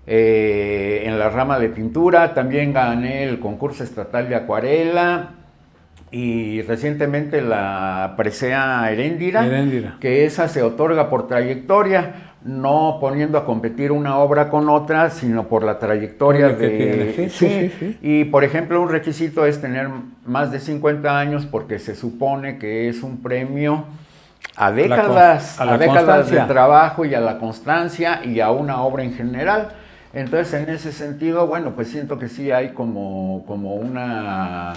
en la rama de pintura. También gané el concurso estatal de acuarela y recientemente la presea Heréndira, que esa se otorga por trayectoria, no poniendo a competir una obra con otra, sino por la trayectoria de... Y, por ejemplo, un requisito es tener más de 50 años porque se supone que es un premio a décadas, de trabajo y a la constancia y a una obra en general. Entonces, en ese sentido, bueno, pues siento que sí hay como una...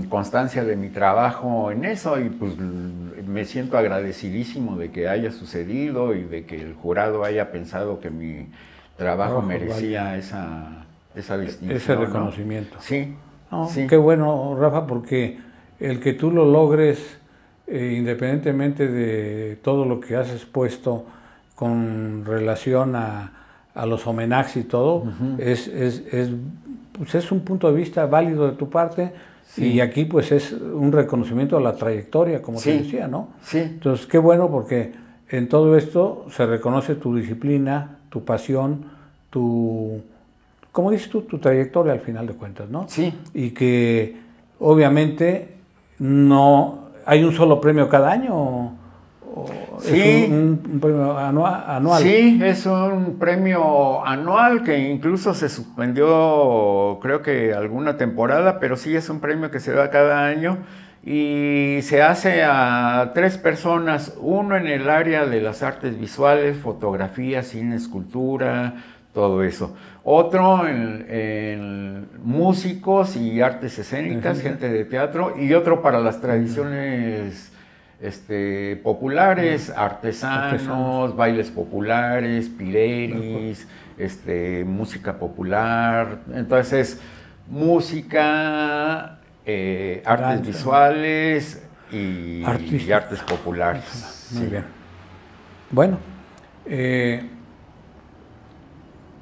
constancia de mi trabajo en eso, y pues me siento agradecidísimo de que haya sucedido y de que el jurado haya pensado que mi trabajo merecía esa distinción, ese reconocimiento. ¿no? Sí, sí. Qué bueno, Rafa, porque el que tú lo logres, independientemente de todo lo que has expuesto con relación a los homenajes y todo, pues es un punto de vista válido de tu parte, y aquí pues es un reconocimiento a la trayectoria, como te decía, ¿no? Sí. Entonces, qué bueno, porque en todo esto se reconoce tu disciplina, tu pasión, como dices tú, tu trayectoria al final de cuentas, ¿no? Sí. Y que obviamente no hay un solo premio cada año. Sí. ¿Es un premio anual? Sí, es un premio anual que incluso se suspendió, creo que alguna temporada, pero sí es un premio que se da cada año y se hace a 3 personas, uno en el área de las artes visuales, fotografía, cine, escultura, todo eso. Otro en músicos y artes escénicas, gente de teatro, y otro para las tradiciones populares, artesanos, bailes populares, pireris, música popular. Entonces, música, artes visuales y artes populares. Muy bien. Bueno,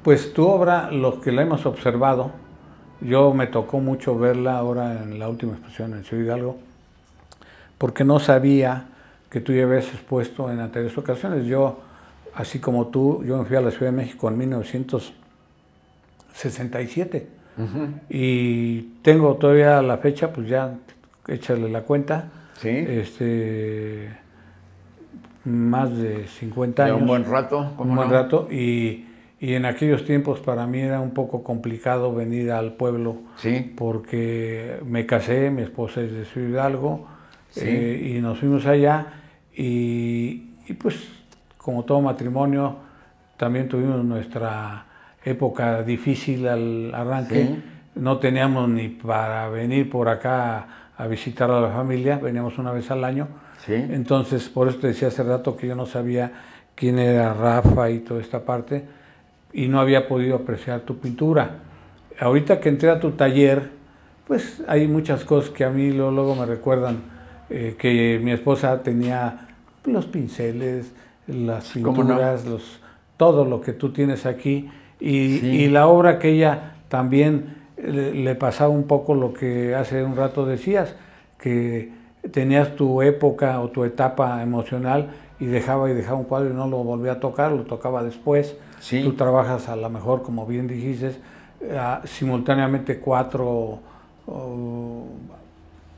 pues tu obra, los que la hemos observado, yo me tocó mucho verla ahora en la última exposición en Ciudad Hidalgo, porque no sabía que tú ya habías expuesto en anteriores ocasiones. Yo, así como tú, yo me fui a la Ciudad de México en 1967 y tengo todavía la fecha, pues ya échale la cuenta, más de 50 años. Un buen rato. Un buen rato, y en aquellos tiempos para mí era un poco complicado venir al pueblo, porque me casé, mi esposa es de Ciudad Hidalgo, y nos fuimos allá, y pues como todo matrimonio también tuvimos nuestra época difícil al arranque. No teníamos ni para venir por acá a visitar a la familia, veníamos una vez al año. Entonces, por eso te decía hace rato que yo no sabía quién era Rafa y toda esta parte, y no había podido apreciar tu pintura. Ahorita que entré a tu taller, pues hay muchas cosas que a mí luego me recuerdan que mi esposa tenía los pinceles, las pinturas, todo lo que tú tienes aquí, y la obra que ella también le pasaba un poco lo que hace un rato decías, que tenías tu época o tu etapa emocional y dejaba un cuadro y no lo volvía a tocar, lo tocaba después. Tú trabajas a lo mejor, como bien dijiste, simultáneamente cuatro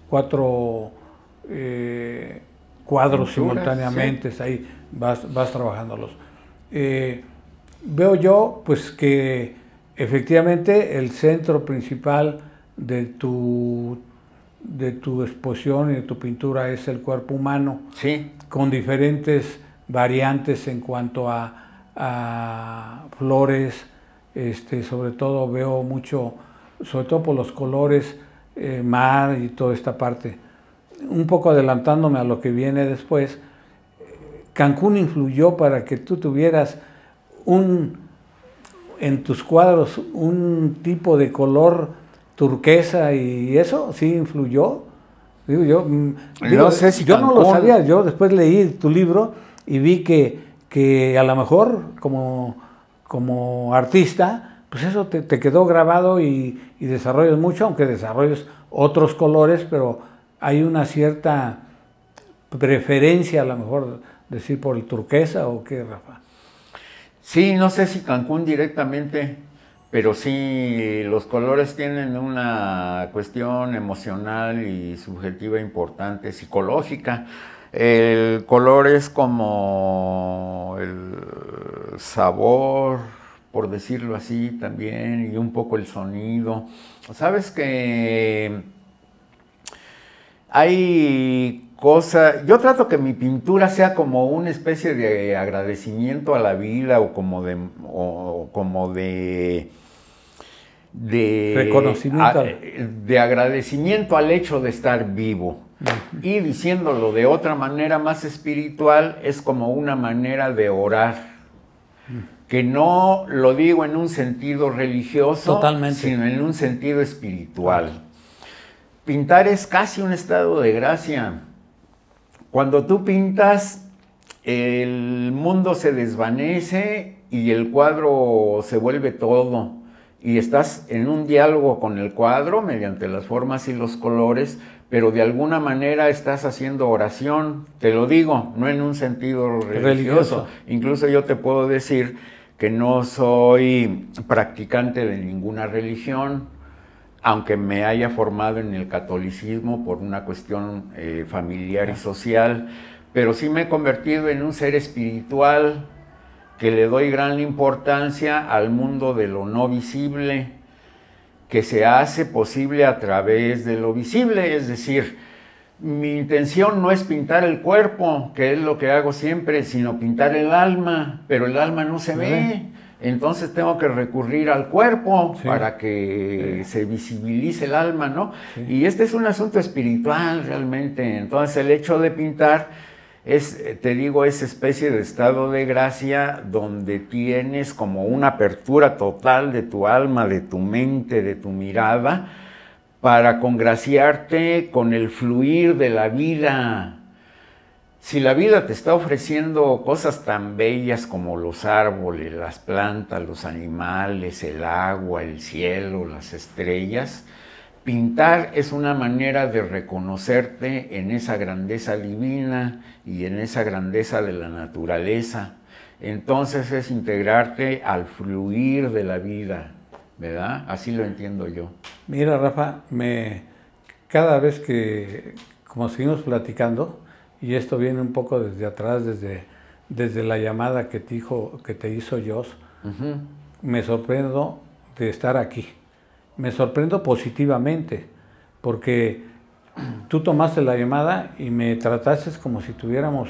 cuadros simultáneamente, ahí vas trabajándolos. Veo yo pues que efectivamente el centro principal de tu exposición y de tu pintura es el cuerpo humano, con diferentes variantes en cuanto a flores, sobre todo veo mucho, sobre todo por los colores, mar y toda esta parte. Un poco adelantándome a lo que viene después, Cancún influyó para que tú tuvieras en tus cuadros un tipo de color turquesa, y eso sí influyó. No sé si yo no lo sabía. Yo después leí tu libro y vi que a lo mejor como artista, pues eso te quedó grabado, y desarrollas mucho, aunque desarrolles otros colores, pero hay una cierta preferencia, a lo mejor decir, por el turquesa, ¿o qué, Rafa? Sí, no sé si Cancún directamente, pero sí, los colores tienen una cuestión emocional y subjetiva importante, psicológica. El color es como el sabor, por decirlo así también, y un poco el sonido. Sabes que hay cosas, yo trato que mi pintura sea como una especie de agradecimiento a la vida, o como de reconocimiento, de agradecimiento al hecho de estar vivo. Y diciéndolo de otra manera más espiritual, es como una manera de orar, que no lo digo en un sentido religioso, sino en un sentido espiritual. Pintar es casi un estado de gracia. Cuando tú pintas, el mundo se desvanece y el cuadro se vuelve todo. Y estás en un diálogo con el cuadro mediante las formas y los colores, pero de alguna manera estás haciendo oración, te lo digo, no en un sentido religioso. Incluso yo te puedo decir que no soy practicante de ninguna religión, aunque me haya formado en el catolicismo por una cuestión familiar y social, pero sí me he convertido en un ser espiritual que le doy gran importancia al mundo de lo no visible, que se hace posible a través de lo visible, es decir, mi intención no es pintar el cuerpo, que es lo que hago siempre, sino pintar el alma, pero el alma no se ve. Entonces tengo que recurrir al cuerpo para que se visibilice el alma, ¿no? Y este es un asunto espiritual realmente. Entonces el hecho de pintar es, te digo, esa especie de estado de gracia donde tienes como una apertura total de tu alma, de tu mente, de tu mirada, para congraciarte con el fluir de la vida. Si la vida te está ofreciendo cosas tan bellas como los árboles, las plantas, los animales, el agua, el cielo, las estrellas, pintar es una manera de reconocerte en esa grandeza divina y en esa grandeza de la naturaleza. Entonces es integrarte al fluir de la vida, ¿verdad? Así lo entiendo yo. Mira, Rafa, cada vez que, como seguimos platicando, y esto viene un poco desde atrás, desde la llamada que te hizo Jos, me sorprendo de estar aquí. Me sorprendo positivamente, porque tú tomaste la llamada y me trataste como si tuviéramos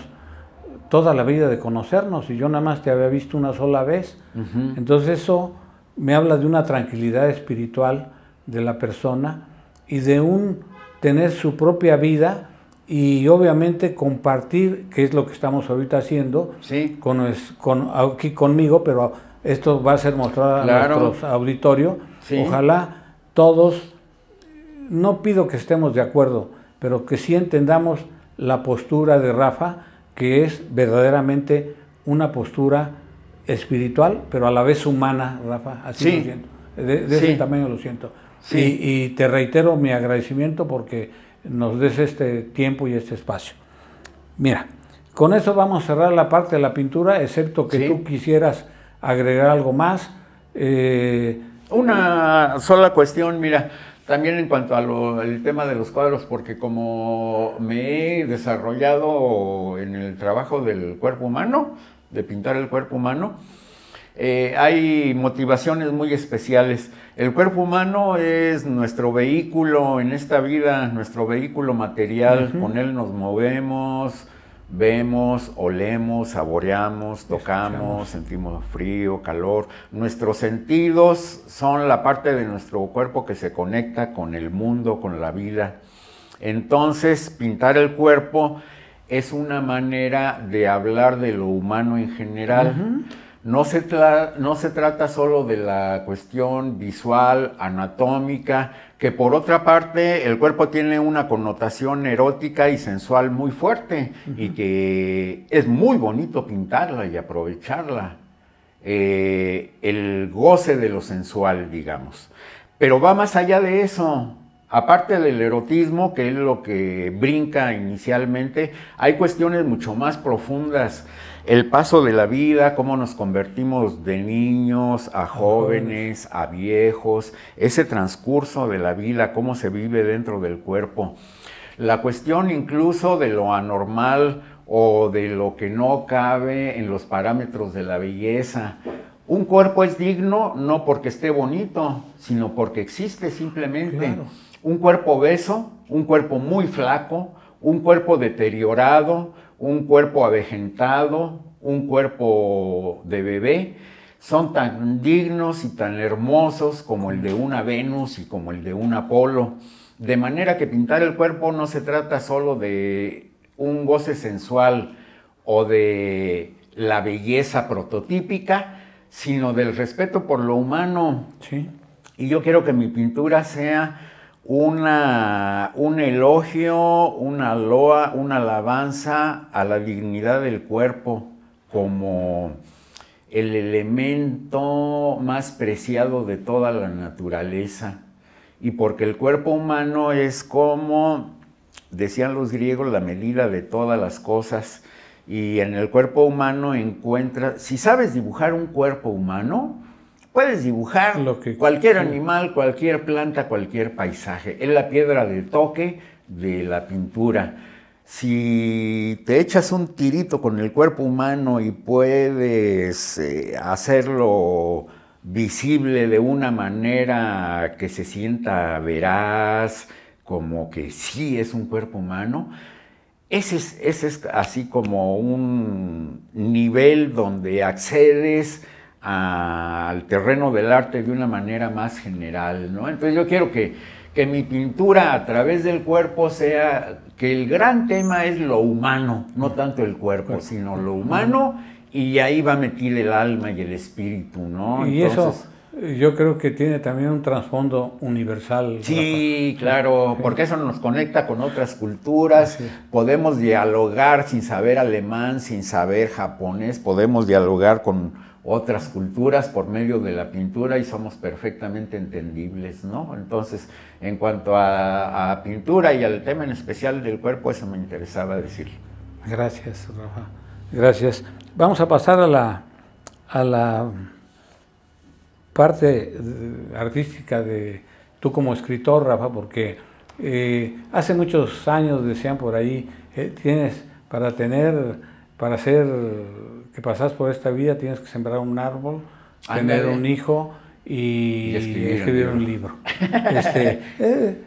toda la vida de conocernos, y yo nada más te había visto una sola vez. Entonces eso me habla de una tranquilidad espiritual de la persona y de tener su propia vida y obviamente compartir, que es lo que estamos ahorita haciendo, aquí conmigo, pero esto va a ser mostrado a nuestro auditorio. Ojalá todos, no pido que estemos de acuerdo, pero que sí entendamos la postura de Rafa, que es verdaderamente una postura espiritual, pero a la vez humana, Rafa, así lo siento, de ese tamaño lo siento. Y te reitero mi agradecimiento porque nos des este tiempo y este espacio. Mira, con eso vamos a cerrar la parte de la pintura, excepto que tú quisieras agregar algo más. Una sola cuestión, mira, también en cuanto al tema de los cuadros, porque como me he desarrollado en el trabajo del cuerpo humano, de pintar el cuerpo humano, hay motivaciones muy especiales. El cuerpo humano es nuestro vehículo en esta vida, nuestro vehículo material, con él nos movemos, vemos, olemos, saboreamos, tocamos, sentimos frío, calor. Nuestros sentidos son la parte de nuestro cuerpo que se conecta con el mundo, con la vida. Entonces, pintar el cuerpo es una manera de hablar de lo humano en general. No se trata solo de la cuestión visual, anatómica, que por otra parte el cuerpo tiene una connotación erótica y sensual muy fuerte y que es muy bonito pintarla y aprovecharla. El goce de lo sensual, digamos. Pero va más allá de eso. Aparte del erotismo, que es lo que brinca inicialmente, hay cuestiones mucho más profundas. El paso de la vida, cómo nos convertimos de niños a jóvenes, a viejos, ese transcurso de la vida, cómo se vive dentro del cuerpo. La cuestión incluso de lo anormal o de lo que no cabe en los parámetros de la belleza. Un cuerpo es digno no porque esté bonito, sino porque existe simplemente. Un cuerpo obeso, un cuerpo muy flaco, un cuerpo deteriorado, un cuerpo avejentado, un cuerpo de bebé, son tan dignos y tan hermosos como el de una Venus y como el de un Apolo. De manera que pintar el cuerpo no se trata solo de un goce sensual o de la belleza prototípica, sino del respeto por lo humano. Y yo quiero que mi pintura sea un elogio, una loa, una alabanza a la dignidad del cuerpo como el elemento más preciado de toda la naturaleza. Y porque el cuerpo humano es como, decían los griegos, la medida de todas las cosas. Y en el cuerpo humano encuentras, si sabes dibujar un cuerpo humano, puedes dibujar cualquier animal, cualquier planta, cualquier paisaje. Es la piedra de toque de la pintura. Si te echas un tirito con el cuerpo humano y puedes hacerlo visible de una manera que se sienta veraz, como que sí es un cuerpo humano, ese es así como un nivel donde accedes al terreno del arte de una manera más general, ¿no? Entonces yo quiero que mi pintura a través del cuerpo sea, que el gran tema es lo humano, no tanto el cuerpo, sino lo humano, y ahí va metido el alma y el espíritu, ¿no? Y entonces, eso yo creo que tiene también un trasfondo universal. Sí, claro, porque eso nos conecta con otras culturas, podemos dialogar sin saber alemán, sin saber japonés, podemos dialogar con otras culturas por medio de la pintura y somos perfectamente entendibles, ¿no? Entonces, en cuanto a pintura y al tema en especial del cuerpo, eso me interesaba decir. Gracias, Rafa. Gracias. Vamos a pasar a la parte artística de tú como escritor, Rafa, porque hace muchos años decían por ahí, tienes para hacer que pasas por esta vida, tienes que sembrar un árbol, tener un hijo y escribir un libro.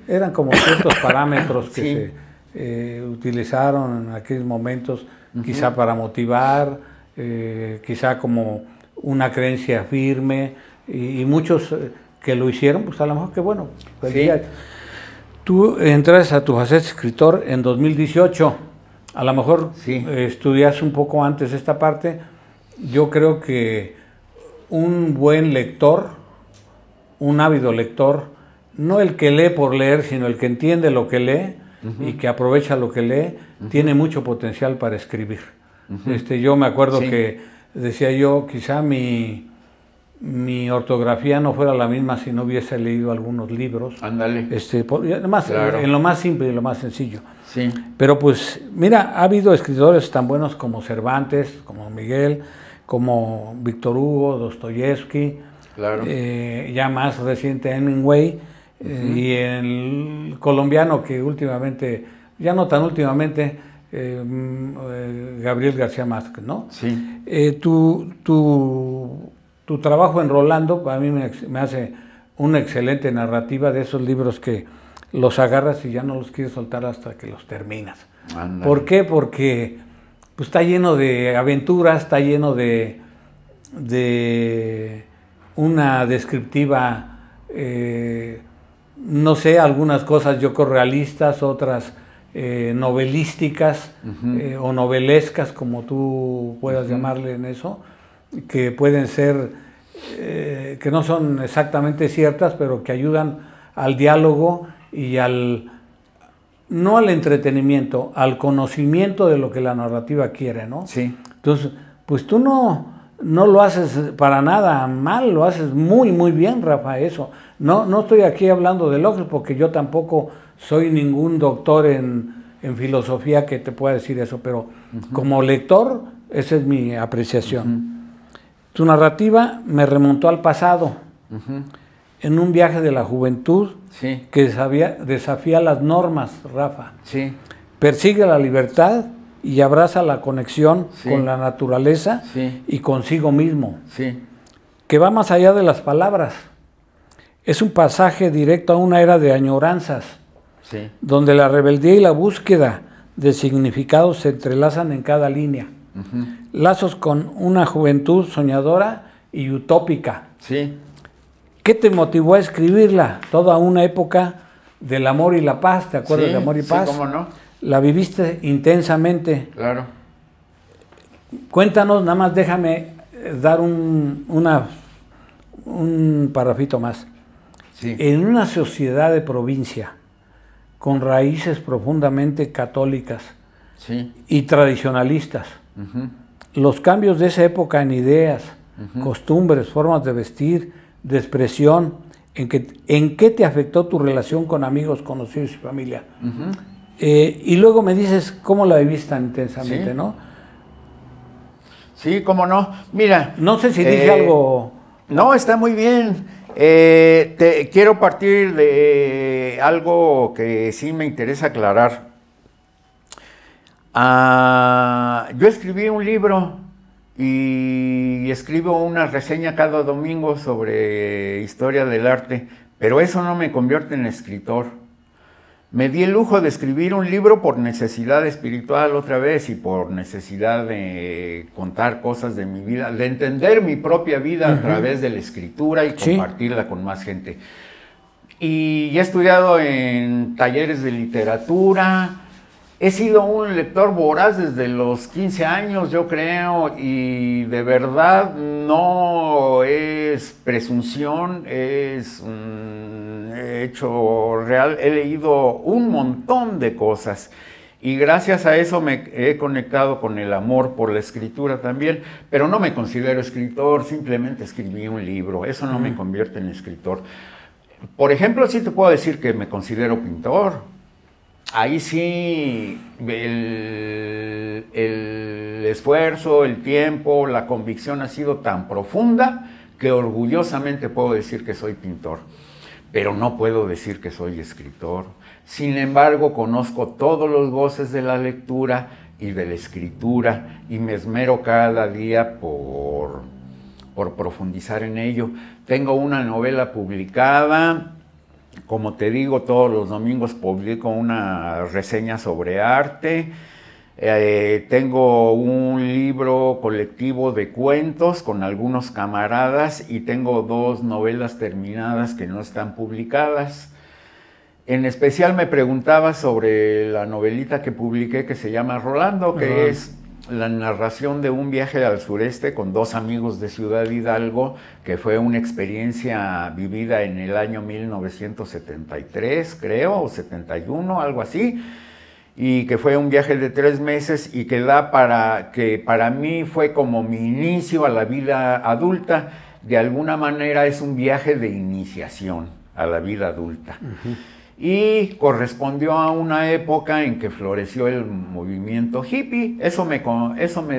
Eran como ciertos parámetros que se utilizaron en aquellos momentos, quizá para motivar, quizá como una creencia firme, y muchos que lo hicieron, pues a lo mejor que bueno. Pues tú entras a tu faceta de escritor en 2018. A lo mejor estudias un poco antes esta parte. Yo creo que un buen lector, un ávido lector, no el que lee por leer, sino el que entiende lo que lee y que aprovecha lo que lee, tiene mucho potencial para escribir. Yo me acuerdo que decía yo, quizá mi ortografía no fuera la misma si no hubiese leído algunos libros. Ándale. Además, en lo más simple y lo más sencillo. Sí. Pero pues, mira, ha habido escritores tan buenos como Cervantes, como Miguel, como Víctor Hugo, Dostoyevsky, ya más reciente Hemingway, y el colombiano que últimamente, ya no tan últimamente, Gabriel García Márquez, ¿no? Sí. Tu trabajo en Rolando, a mí me hace una excelente narrativa de esos libros que los agarras y ya no los quieres soltar hasta que los terminas. Andale. ¿Por qué? Porque pues, está lleno de aventuras, está lleno de una descriptiva, no sé, algunas cosas yo creo realistas, otras novelísticas o novelescas, como tú puedas llamarle en eso, que pueden ser, que no son exactamente ciertas, pero que ayudan al diálogo y no al entretenimiento, al conocimiento de lo que la narrativa quiere, ¿no? Sí. Entonces, pues tú no lo haces para nada mal, lo haces muy, muy bien, Rafa, eso. No estoy aquí hablando de elogios, porque yo tampoco soy ningún doctor en filosofía que te pueda decir eso, pero como lector, esa es mi apreciación. Tu narrativa me remontó al pasado, en un viaje de la juventud que desafía las normas, Rafa. Persigue la libertad y abraza la conexión con la naturaleza y consigo mismo, que va más allá de las palabras. Es un pasaje directo a una era de añoranzas, donde la rebeldía y la búsqueda de significados se entrelazan en cada línea. Lazos con una juventud soñadora y utópica. ¿Qué te motivó a escribirla? Toda una época del amor y la paz, ¿te acuerdas de Amor y Paz? ¿Cómo no? La viviste intensamente. Claro. Cuéntanos, nada más déjame dar un parrafito más. Sí. En una sociedad de provincia, con raíces profundamente católicas Sí. y tradicionalistas, los cambios de esa época en ideas, costumbres, formas de vestir, de expresión, ¿en qué te afectó tu relación con amigos, conocidos y familia? Y luego me dices cómo la viviste tan intensamente, Sí. ¿no? Sí, cómo no. Mira. No sé si dije algo. No, está muy bien. Quiero partir de algo que sí me interesa aclarar. Yo escribí un libro y escribo una reseña cada domingo sobre historia del arte, pero eso no me convierte en escritor. Me di el lujo de escribir un libro por necesidad espiritual otra vez y por necesidad de contar cosas de mi vida, de entender mi propia vida a través de la escritura y compartirla con más gente. Y he estudiado en talleres de literatura. He sido un lector voraz desde los 15 años, yo creo, y de verdad no es presunción, es un hecho real. He leído un montón de cosas y gracias a eso me he conectado con el amor por la escritura también, pero no me considero escritor, simplemente escribí un libro, eso no me convierte en escritor. Por ejemplo, sí te puedo decir que me considero pintor. Ahí sí, el esfuerzo, el tiempo, la convicción ha sido tan profunda que orgullosamente puedo decir que soy pintor, pero no puedo decir que soy escritor. Sin embargo, conozco todos los goces de la lectura y de la escritura y me esmero cada día por profundizar en ello. Tengo una novela publicada. Como te digo, todos los domingos publico una reseña sobre arte. Tengo un libro colectivo de cuentos con algunos camaradas y tengo 2 novelas terminadas que no están publicadas. En especial me preguntaba sobre la novelita que publiqué que se llama Rolando, que es la narración de un viaje al sureste con 2 amigos de Ciudad Hidalgo, que fue una experiencia vivida en el año 1973, creo, o 71, algo así, y que fue un viaje de 3 meses y que para mí fue como mi inicio a la vida adulta. De alguna manera es un viaje de iniciación a la vida adulta. Y correspondió a una época en que floreció el movimiento hippie. Eso me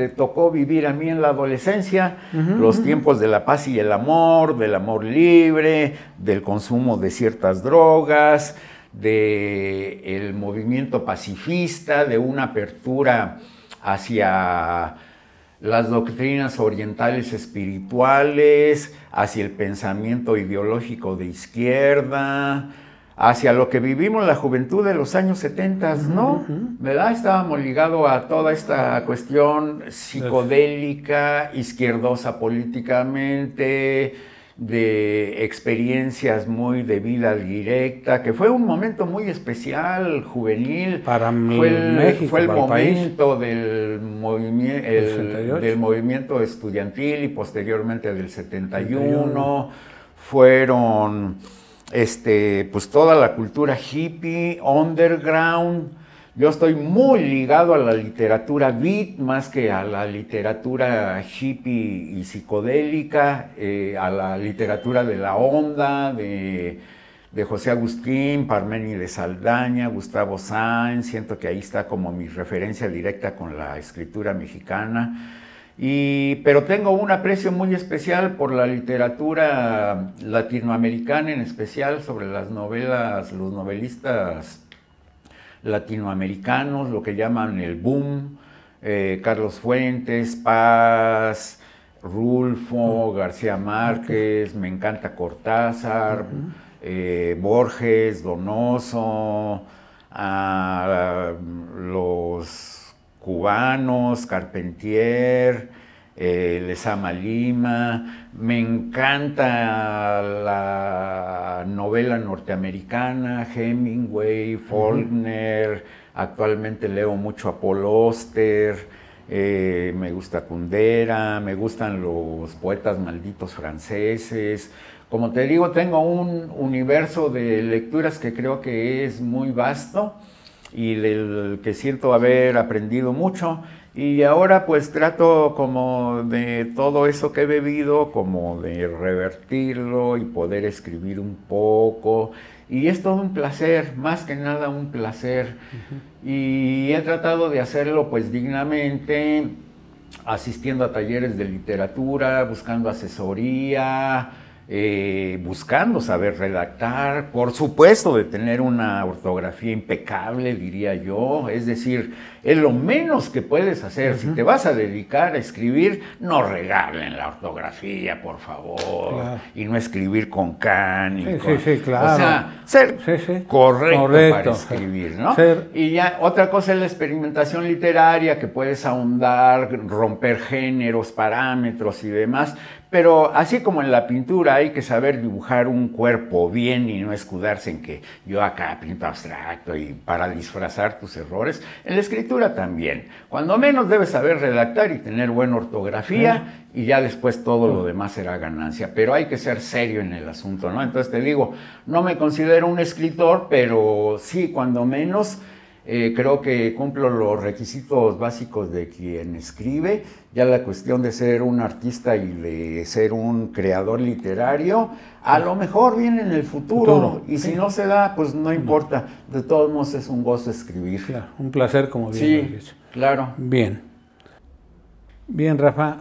tocó vivir a mí en la adolescencia, los tiempos de la paz y el amor, del amor libre, del consumo de ciertas drogas, del movimiento pacifista, de una apertura hacia las doctrinas orientales espirituales, hacia el pensamiento ideológico de izquierda, hacia lo que vivimos la juventud de los años 70, ¿no? ¿Verdad? Estábamos ligados a toda esta cuestión psicodélica, izquierdosa políticamente, de experiencias muy de vida directa, que fue un momento muy especial, juvenil. Para México, fue el para momento del movimiento estudiantil y posteriormente del 71. Fueron pues toda la cultura hippie, underground. Yo estoy muy ligado a la literatura beat más que a la literatura hippie y psicodélica, a la literatura de la onda, de José Agustín, Parménides Saldaña, Gustavo Sáenz. Siento que ahí está como mi referencia directa con la escritura mexicana. Pero tengo un aprecio muy especial por la literatura latinoamericana, en especial sobre las novelas, los novelistas latinoamericanos, lo que llaman el boom, Carlos Fuentes, Paz, Rulfo, García Márquez, me encanta Cortázar, Borges, Donoso, los cubanos, Carpentier, Lezama Lima. Me encanta la novela norteamericana, Hemingway, Faulkner. Actualmente leo mucho a Paul Auster. me gusta Kundera, me gustan los poetas malditos franceses. Como te digo, tengo un universo de lecturas que creo que es muy vasto y del que siento haber aprendido mucho. Y ahora pues trato como de todo eso que he bebido, como de revertirlo y poder escribir un poco. Y es todo un placer, más que nada un placer. Y he tratado de hacerlo pues dignamente, asistiendo a talleres de literatura, buscando asesoría, buscando saber redactar, por supuesto de tener una ortografía impecable, diría yo, es decir, es lo menos que puedes hacer. Si te vas a dedicar a escribir, no regalen la ortografía, por favor, claro. Y no escribir con can. Sí, claro. O sea, ser correcto para escribir, ¿no? Y ya otra cosa es la experimentación literaria, que puedes ahondar, romper géneros, parámetros y demás. Pero así como en la pintura hay que saber dibujar un cuerpo bien y no escudarse en que yo acá pinto abstracto y para disfrazar tus errores, en la escritura también. Cuando menos debes saber redactar y tener buena ortografía y ya después todo lo demás será ganancia. Pero hay que ser serio en el asunto, ¿no? Entonces te digo, no me considero un escritor, pero sí, cuando menos... creo que cumplo los requisitos básicos de quien escribe. Ya la cuestión de ser un artista y de ser un creador literario, a lo mejor viene en el futuro. Y si no se da, pues no importa. De todos modos es un gozo escribir. Claro, un placer, como bien lo dices. Claro. Bien. Bien, Rafa,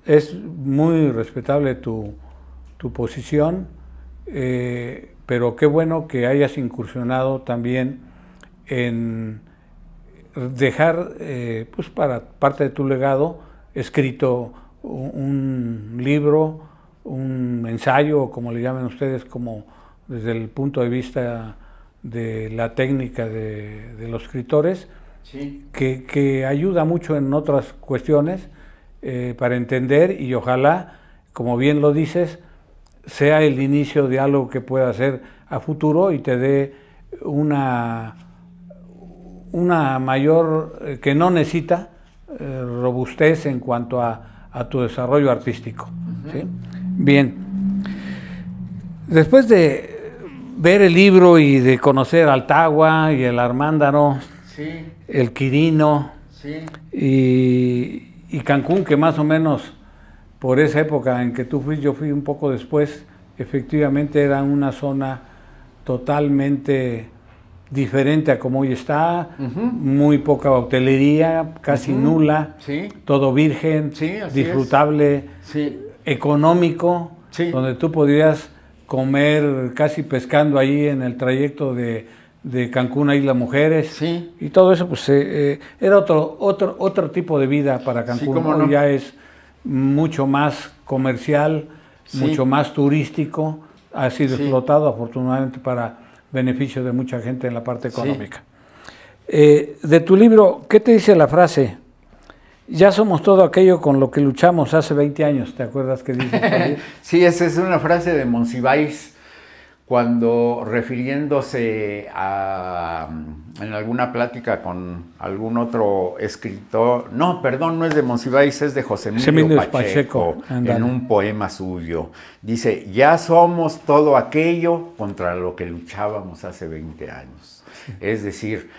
es muy respetable tu posición, pero qué bueno que hayas incursionado también en dejar, pues para parte de tu legado, escrito un libro, un ensayo, como le llaman ustedes, como desde el punto de vista de la técnica de los escritores, que ayuda mucho en otras cuestiones para entender, y ojalá, como bien lo dices, sea el inicio de algo que pueda ser a futuro y te dé una mayor, que no necesita, robustez en cuanto a tu desarrollo artístico. ¿Sí? Bien. Después de ver el libro y de conocer Altagua y el Armándaro, el Quirino y Cancún, que más o menos por esa época en que tú fuiste, yo fui un poco después, efectivamente era una zona totalmente diferente a como hoy está, muy poca hotelería, casi nula, todo virgen, disfrutable, económico, donde tú podrías comer casi pescando ahí en el trayecto de Cancún a Isla Mujeres, y todo eso pues era otro tipo de vida para Cancún. Hoy ya es mucho más comercial, mucho más turístico, ha sido explotado afortunadamente para beneficio de mucha gente en la parte económica. De tu libro, ¿qué te dice la frase? Ya somos todo aquello con lo que luchamos hace 20 años, ¿te acuerdas que dice? Sí, esa es una frase de Monsiváis, cuando refiriéndose a, en alguna plática con algún otro escritor, no, perdón, no es de Monsiváis, es de José Emilio Pacheco, en un poema suyo. Dice, ya somos todo aquello contra lo que luchábamos hace 20 años. Es decir,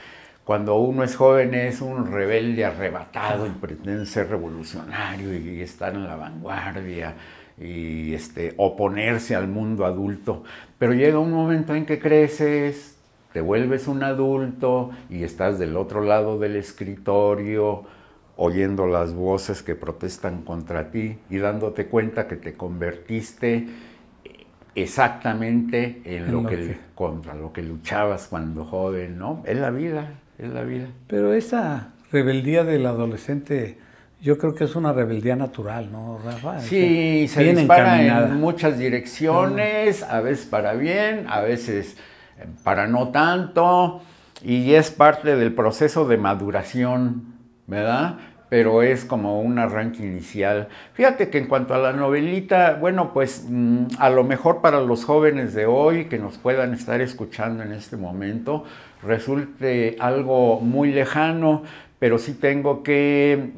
cuando uno es joven es un rebelde arrebatado y pretende ser revolucionario y estar en la vanguardia y oponerse al mundo adulto, pero llega un momento en que creces, te vuelves un adulto y estás del otro lado del escritorio oyendo las voces que protestan contra ti y dándote cuenta que te convertiste exactamente contra lo que luchabas cuando joven, ¿no? Es la vida, es la vida. Pero esa rebeldía del adolescente, yo creo que es una rebeldía natural, ¿no, Rafa? Sí, se dispara en muchas direcciones, a veces para bien, a veces para no tanto, y es parte del proceso de maduración, ¿verdad? pero es como un arranque inicial. Fíjate que en cuanto a la novelita, bueno, pues a lo mejor para los jóvenes de hoy que nos puedan estar escuchando en este momento, resulte algo muy lejano, pero sí tengo que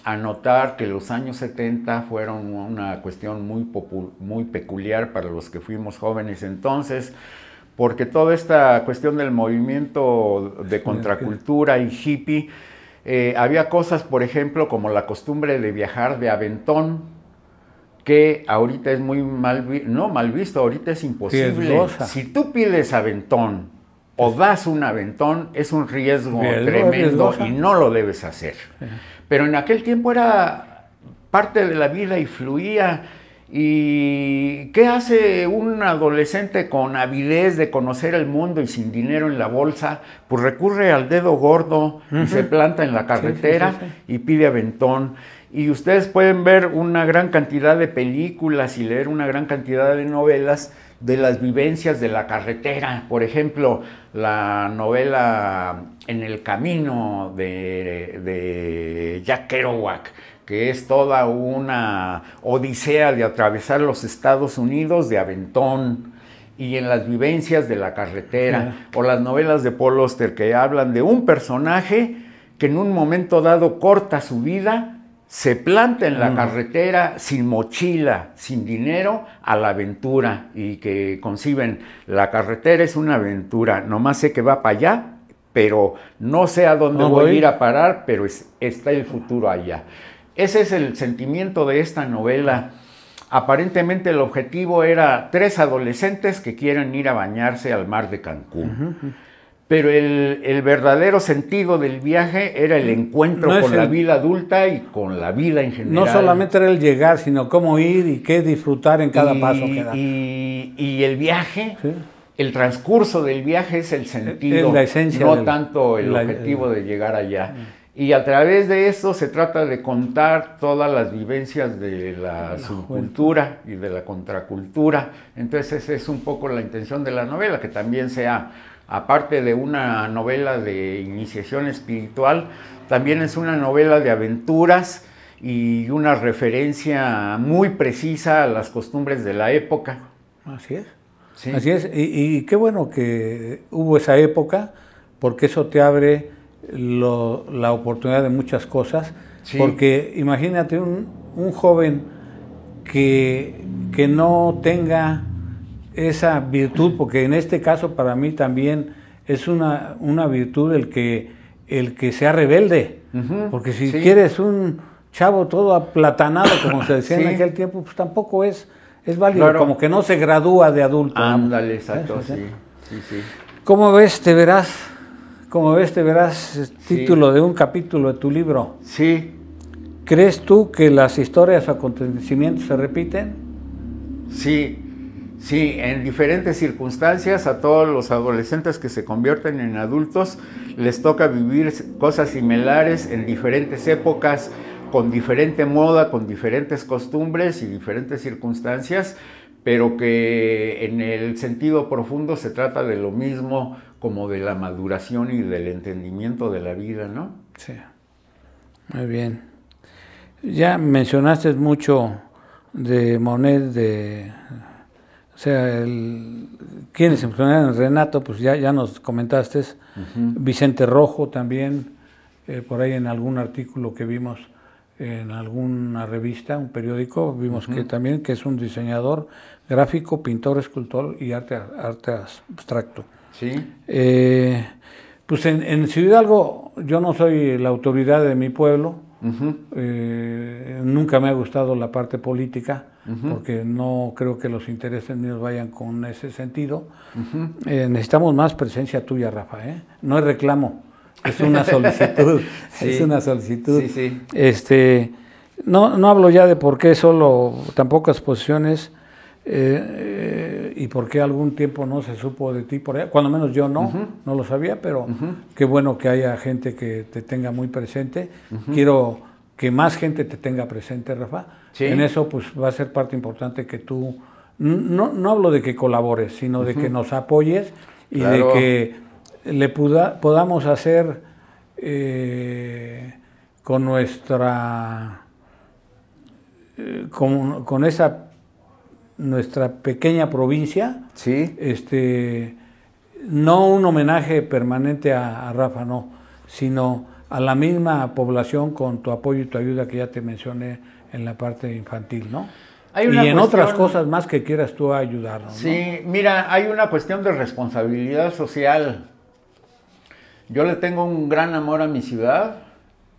anotar que los años 70 fueron una cuestión muy peculiar para los que fuimos jóvenes entonces, porque toda esta cuestión del movimiento de contracultura y hippie, había cosas, por ejemplo, como la costumbre de viajar de aventón, que ahorita es muy mal visto, ahorita es imposible. Si tú pides aventón o das un aventón, es un riesgo tremendo y no lo debes hacer. Pero en aquel tiempo era parte de la vida y fluía. ¿Y qué hace un adolescente con avidez de conocer el mundo y sin dinero en la bolsa? Pues recurre al dedo gordo y se planta en la carretera y pide aventón. Y ustedes pueden ver una gran cantidad de películas y leer una gran cantidad de novelas de las vivencias de la carretera. Por ejemplo, la novela En el camino de Jack Kerouac, que es toda una odisea de atravesar los Estados Unidos de aventón, y en las vivencias de la carretera, o las novelas de Paul Auster que hablan de un personaje que en un momento dado corta su vida, se planta en la carretera sin mochila, sin dinero, a la aventura, y que conciben, la carretera es una aventura, nomás sé que va para allá, pero no sé a dónde voy a ir a parar, pero está el futuro allá. Ese es el sentimiento de esta novela. Aparentemente el objetivo era 3 adolescentes que quieren ir a bañarse al mar de Cancún. Pero el verdadero sentido del viaje era el encuentro con la vida adulta y con la vida en general. No solamente era el llegar, sino cómo ir y qué disfrutar en cada paso que da. Y el viaje, el transcurso del viaje es el sentido, es la esencia, no tanto el objetivo de llegar allá. Y a través de esto se trata de contar todas las vivencias de la subcultura y de la contracultura. Entonces esa es un poco la intención de la novela, que también sea, aparte de una novela de iniciación espiritual, también es una novela de aventuras y una referencia muy precisa a las costumbres de la época. Así es. Sí. Así es. Y qué bueno que hubo esa época, porque eso te abre la oportunidad de muchas cosas, porque imagínate un joven que no tenga esa virtud, porque en este caso para mí también es una virtud el que sea rebelde, porque si quieres un chavo todo aplatanado, como se decía en aquel tiempo, pues tampoco es válido, como que no se gradúa de adulto. Ándale, exacto, sí. ¿Cómo ves? ¿Te verás? Como ves, te verás el título de un capítulo de tu libro. Sí. ¿Crees tú que las historias o acontecimientos se repiten? Sí, en diferentes circunstancias a todos los adolescentes que se convierten en adultos les toca vivir cosas similares en diferentes épocas, con diferente moda, con diferentes costumbres y diferentes circunstancias, pero que en el sentido profundo se trata de lo mismo, como de la maduración y del entendimiento de la vida, ¿no? Sí, muy bien. Ya mencionaste mucho de Monet, o sea, quienes mencionaron Renato, pues ya nos comentaste, Vicente Rojo también, por ahí en algún artículo que vimos en alguna revista, un periódico, vimos que también que es un diseñador gráfico, pintor, escultor y arte abstracto. Sí. Pues en Ciudad Hidalgo yo no soy la autoridad de mi pueblo, nunca me ha gustado la parte política, porque no creo que los intereses míos vayan con ese sentido. Necesitamos más presencia tuya, Rafa, no es reclamo, es una solicitud, es una solicitud. No hablo ya de por qué solo tan pocas posiciones, y por qué algún tiempo no se supo de ti por allá, cuando menos yo no lo sabía, pero qué bueno que haya gente que te tenga muy presente. Quiero que más gente te tenga presente, Rafa. En eso pues va a ser parte importante que tú, no hablo de que colabores, sino de que nos apoyes y de que le podamos hacer con nuestra, con esa nuestra pequeña provincia. Sí. No un homenaje permanente a Rafa, no, sino a la misma población con tu apoyo y tu ayuda que ya te mencioné en la parte infantil, ¿no? Y en otras cosas más que quieras tú ayudarnos, ¿no? Sí, mira, hay una cuestión de responsabilidad social. Yo le tengo un gran amor a mi ciudad,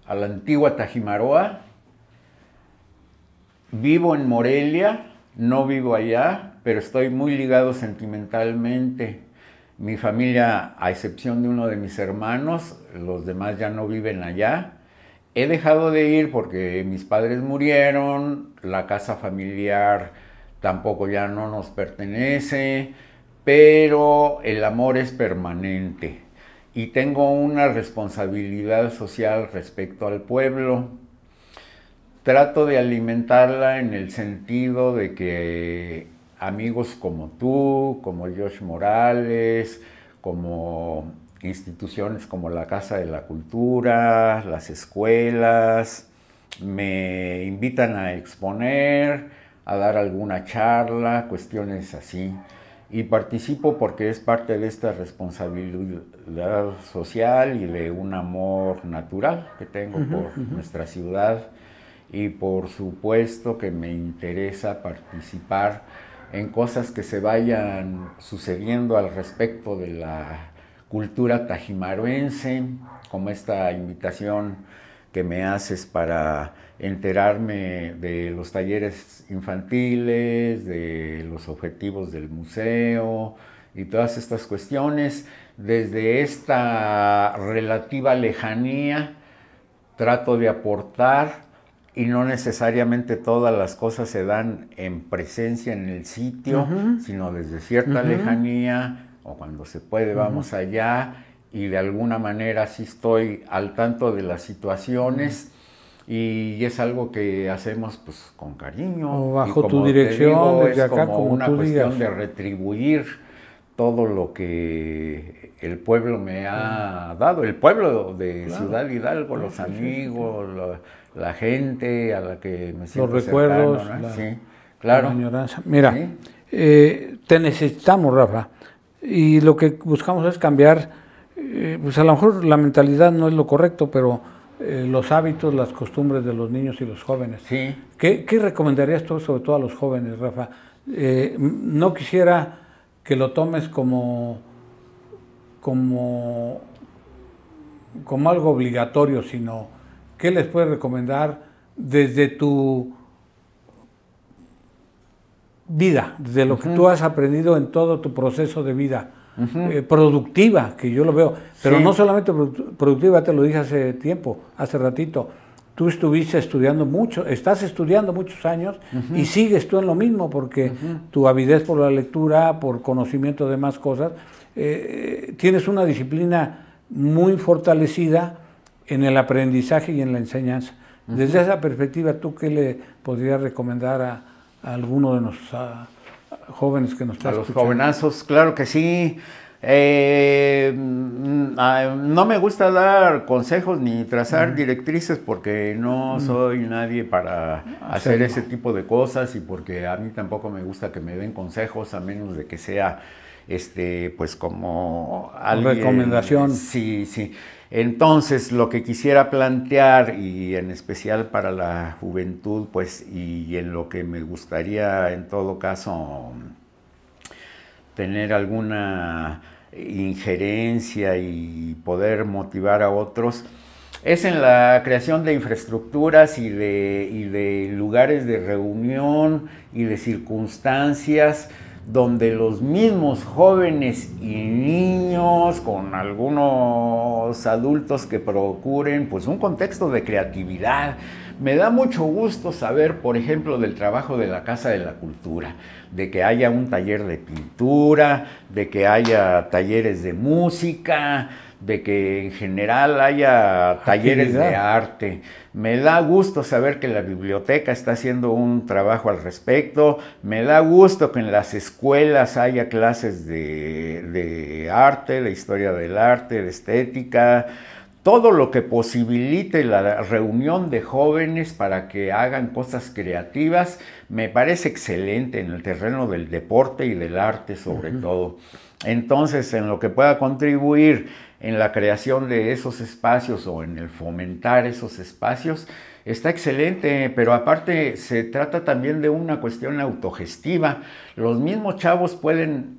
a la antigua Tajimaroa. Vivo en Morelia, no vivo allá, pero estoy muy ligado sentimentalmente. Mi familia, a excepción de uno de mis hermanos, los demás ya no viven allá. He dejado de ir porque mis padres murieron, la casa familiar tampoco ya no nos pertenece, pero el amor es permanente y tengo una responsabilidad social respecto al pueblo. Trato de alimentarla en el sentido de que amigos como tú, como Josh Morales, como instituciones como la Casa de la Cultura, las escuelas, me invitan a exponer, a dar alguna charla, cuestiones así. Y participo porque es parte de esta responsabilidad social y de un amor natural que tengo por nuestra ciudad. Y por supuesto que me interesa participar en cosas que se vayan sucediendo al respecto de la cultura tajimaroense, como esta invitación que me haces para enterarme de los talleres infantiles, de los objetivos del museo y todas estas cuestiones. Desde esta relativa lejanía trato de aportar y no necesariamente todas las cosas se dan en presencia en el sitio, sino desde cierta lejanía, o cuando se puede vamos allá, y de alguna manera sí estoy al tanto de las situaciones, y es algo que hacemos pues con cariño. O bajo tu dirección, desde acá, como una cuestión de retribuir todo lo que el pueblo me ha dado, el pueblo de Ciudad Hidalgo, los amigos, la gente a la que me siento los recuerdos, cercano, ¿no? Sí, claro. La añoranza. Mira, ¿sí? Te necesitamos, Rafa, y lo que buscamos es cambiar, pues a lo mejor la mentalidad no es lo correcto, pero los hábitos, las costumbres de los niños y los jóvenes. Sí. ¿Qué recomendarías tú sobre todo a los jóvenes, Rafa? No quisiera que lo tomes como algo obligatorio, sino ¿qué les puedes recomendar desde tu vida, desde lo que tú has aprendido en todo tu proceso de vida productiva, que yo lo veo, pero no solamente productiva, te lo dije hace tiempo, hace ratito, tú estuviste estudiando mucho, estás estudiando muchos años y sigues tú en lo mismo porque tu avidez por la lectura, por conocimiento de más cosas, tienes una disciplina muy fortalecida en el aprendizaje y en la enseñanza. Desde esa perspectiva, ¿tú qué le podrías recomendar a alguno de los jóvenes que nos están escuchando? A los jovenazos, claro que sí. No me gusta dar consejos ni trazar directrices porque no soy nadie para hacer ese tipo de cosas y porque a mí tampoco me gusta que me den consejos a menos de que sea pues como alguien, recomendación. Sí, sí. Entonces, lo que quisiera plantear, y en especial para la juventud, pues, y en lo que me gustaría, en todo caso, tener alguna injerencia y poder motivar a otros, es en la creación de infraestructuras y de lugares de reunión y de circunstancias donde los mismos jóvenes y niños, con algunos adultos que procuren pues un contexto de creatividad. Me da mucho gusto saber, por ejemplo, del trabajo de la Casa de la Cultura, de que haya un taller de pintura, de que haya talleres de música, de que en general haya talleres de arte. Me da gusto saber que la biblioteca está haciendo un trabajo al respecto. Me da gusto que en las escuelas haya clases de arte, de historia del arte, de estética. todo lo que posibilite la reunión de jóvenes para que hagan cosas creativas me parece excelente en el terreno del deporte y del arte sobre todo. Entonces, en lo que pueda contribuir en la creación de esos espacios o en el fomentar esos espacios, está excelente, pero aparte se trata también de una cuestión autogestiva. Los mismos chavos pueden,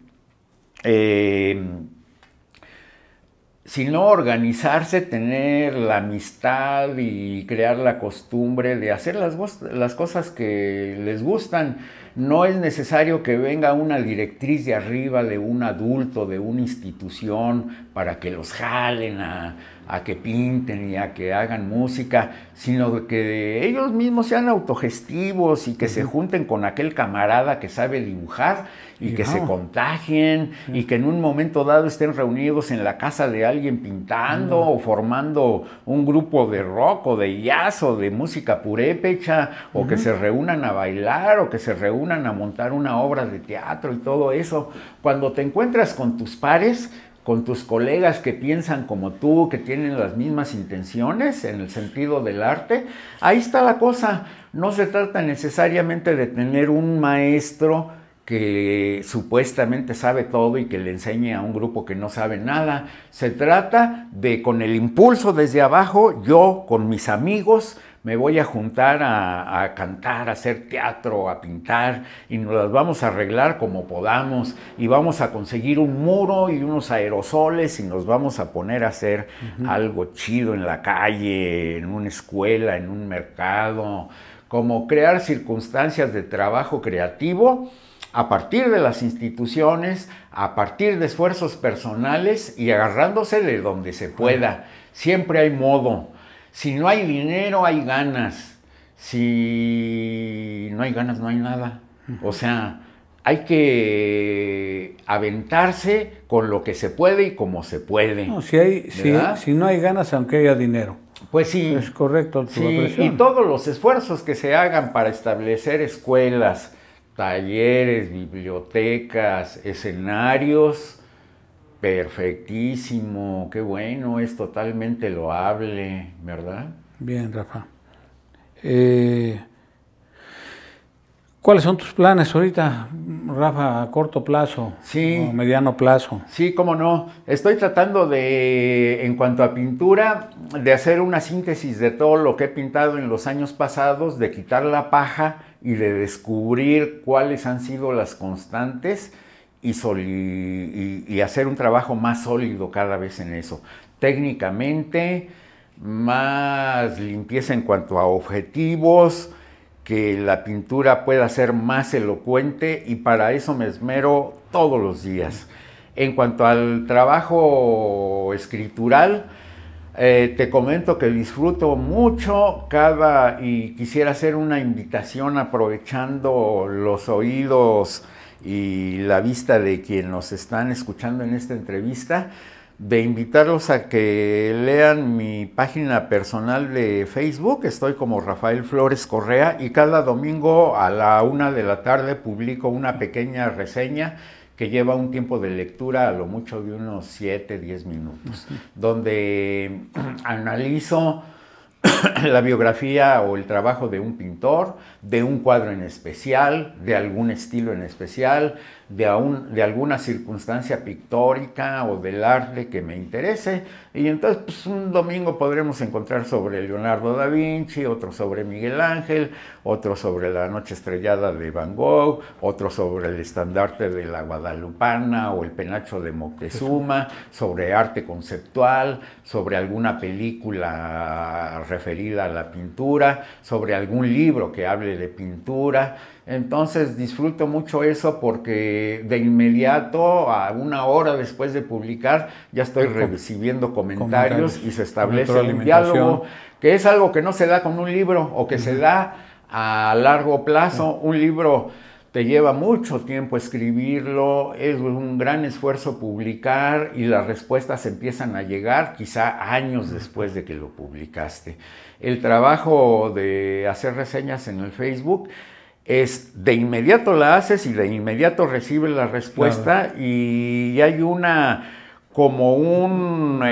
si no organizarse, tener la amistad y crear la costumbre de hacer las cosas que les gustan. No es necesario que venga una directriz de arriba, de un adulto, de una institución, para que los jalen a que pinten y a que hagan música, sino que ellos mismos sean autogestivos y que se junten con aquel camarada que sabe dibujar y que se contagien y que en un momento dado estén reunidos en la casa de alguien pintando o formando un grupo de rock o de jazz o de música purépecha o que se reúnan a bailar o que se reúnan a montar una obra de teatro y todo eso. Cuando te encuentras con tus pares, con tus colegas que piensan como tú, que tienen las mismas intenciones en el sentido del arte, ahí está la cosa. No se trata necesariamente de tener un maestro que supuestamente sabe todo y que le enseñe a un grupo que no sabe nada. Se trata de, con el impulso desde abajo, yo con mis amigos me voy a juntar a cantar, a hacer teatro, a pintar, y nos las vamos a arreglar como podamos, y vamos a conseguir un muro y unos aerosoles, y nos vamos a poner a hacer algo chido en la calle, en una escuela, en un mercado, como crear circunstancias de trabajo creativo a partir de las instituciones, a partir de esfuerzos personales y agarrándose de donde se pueda. Siempre hay modo. Si no hay dinero, hay ganas. Si no hay ganas, no hay nada. O sea, hay que aventarse con lo que se puede y como se puede. No, si no hay ganas, aunque haya dinero. Pues sí. Es correcto tu expresión. Y todos los esfuerzos que se hagan para establecer escuelas, talleres, bibliotecas, escenarios, perfectísimo, qué bueno, es totalmente loable, ¿verdad? Bien, Rafa. ¿Cuáles son tus planes ahorita, Rafa, a corto plazo o mediano plazo? Sí, cómo no. Estoy tratando de, en cuanto a pintura, de hacer una síntesis de todo lo que he pintado en los años pasados, de quitar la paja y de descubrir cuáles han sido las constantes y hacer un trabajo más sólido cada vez en eso. Técnicamente, más limpieza en cuanto a objetivos, que la pintura pueda ser más elocuente, y para eso me esmero todos los días. En cuanto al trabajo escritural, te comento que disfruto mucho y quisiera hacer una invitación aprovechando los oídos y la vista de quienes nos están escuchando en esta entrevista, de invitarlos a que lean mi página personal de Facebook. Estoy como Rafael Flores Correa y cada domingo a la 1 de la tarde publico una pequeña reseña que lleva un tiempo de lectura a lo mucho de unos 7-10 minutos, donde analizo la biografía o el trabajo de un pintor, de un cuadro en especial, de algún estilo en especial, de alguna circunstancia pictórica o del arte que me interese. Y entonces pues, un domingo podremos encontrar sobre Leonardo da Vinci, otro sobre Miguel Ángel, otro sobre la Noche Estrellada de Van Gogh, otro sobre el Estandarte de la Guadalupana o el Penacho de Moctezuma, sobre arte conceptual, sobre alguna película referida a la pintura, sobre algún libro que hable de pintura. Entonces disfruto mucho eso porque de inmediato, a una hora después de publicar, ya estoy recibiendo comentarios y se establece un diálogo, que es algo que no se da con un libro o que se da a largo plazo. Un libro te lleva mucho tiempo escribirlo, es un gran esfuerzo publicar y las respuestas empiezan a llegar quizá años después de que lo publicaste. El trabajo de hacer reseñas en el Facebook es de inmediato la haces y de inmediato recibes la respuesta, claro. Y hay una como un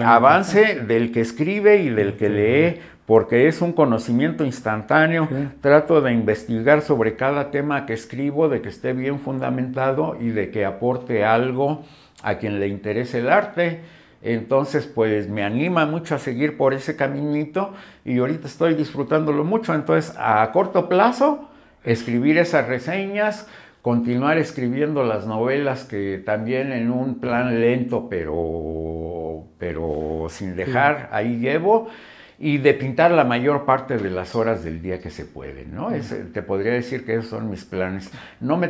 avance del que escribe y del que lee, porque es un conocimiento instantáneo. Sí. Trato de investigar sobre cada tema que escribo, de que esté bien fundamentado y de que aporte algo a quien le interese el arte. Entonces, pues me anima mucho a seguir por ese caminito y ahorita estoy disfrutándolo mucho. Entonces, a corto plazo, escribir esas reseñas, continuar escribiendo las novelas que también en un plan lento, pero sin dejar, ahí llevo, y de pintar la mayor parte de las horas del día que se puede, ¿no? Te podría decir que esos son mis planes. No me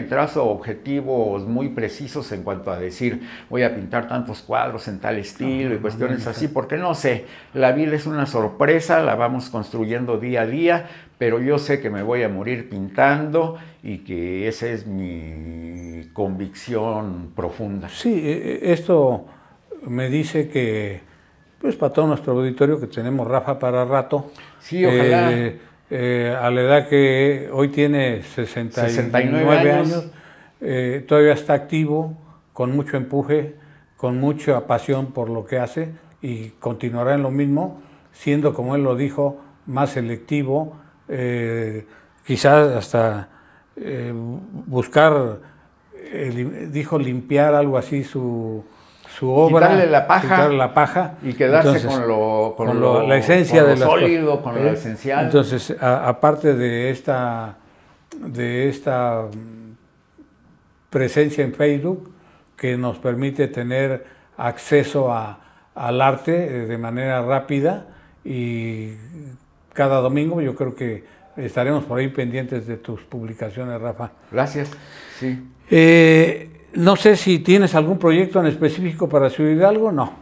trazo objetivos muy precisos en cuanto a decir, voy a pintar tantos cuadros en tal estilo y cuestiones así, porque no sé, la vida es una sorpresa, la vamos construyendo día a día, pero yo sé que me voy a morir pintando y que esa es mi convicción profunda. Sí, esto me dice que, pues para todo nuestro auditorio, que tenemos Rafa para rato. Sí, ojalá. A la edad que hoy tiene 69 años, todavía está activo, con mucho empuje, con mucha pasión por lo que hace y continuará en lo mismo, siendo, como él lo dijo, más selectivo, quizás hasta buscar, dijo limpiar algo así su obra, quitarle la paja y quedarse entonces, con la esencia de lo sólido, con lo esencial. Entonces, aparte de esta presencia en Facebook que nos permite tener acceso al arte de manera rápida, y cada domingo yo creo que estaremos por ahí pendientes de tus publicaciones, Rafa. Gracias. Sí. No sé si tienes algún proyecto en específico para Ciudad Hidalgo, ¿no?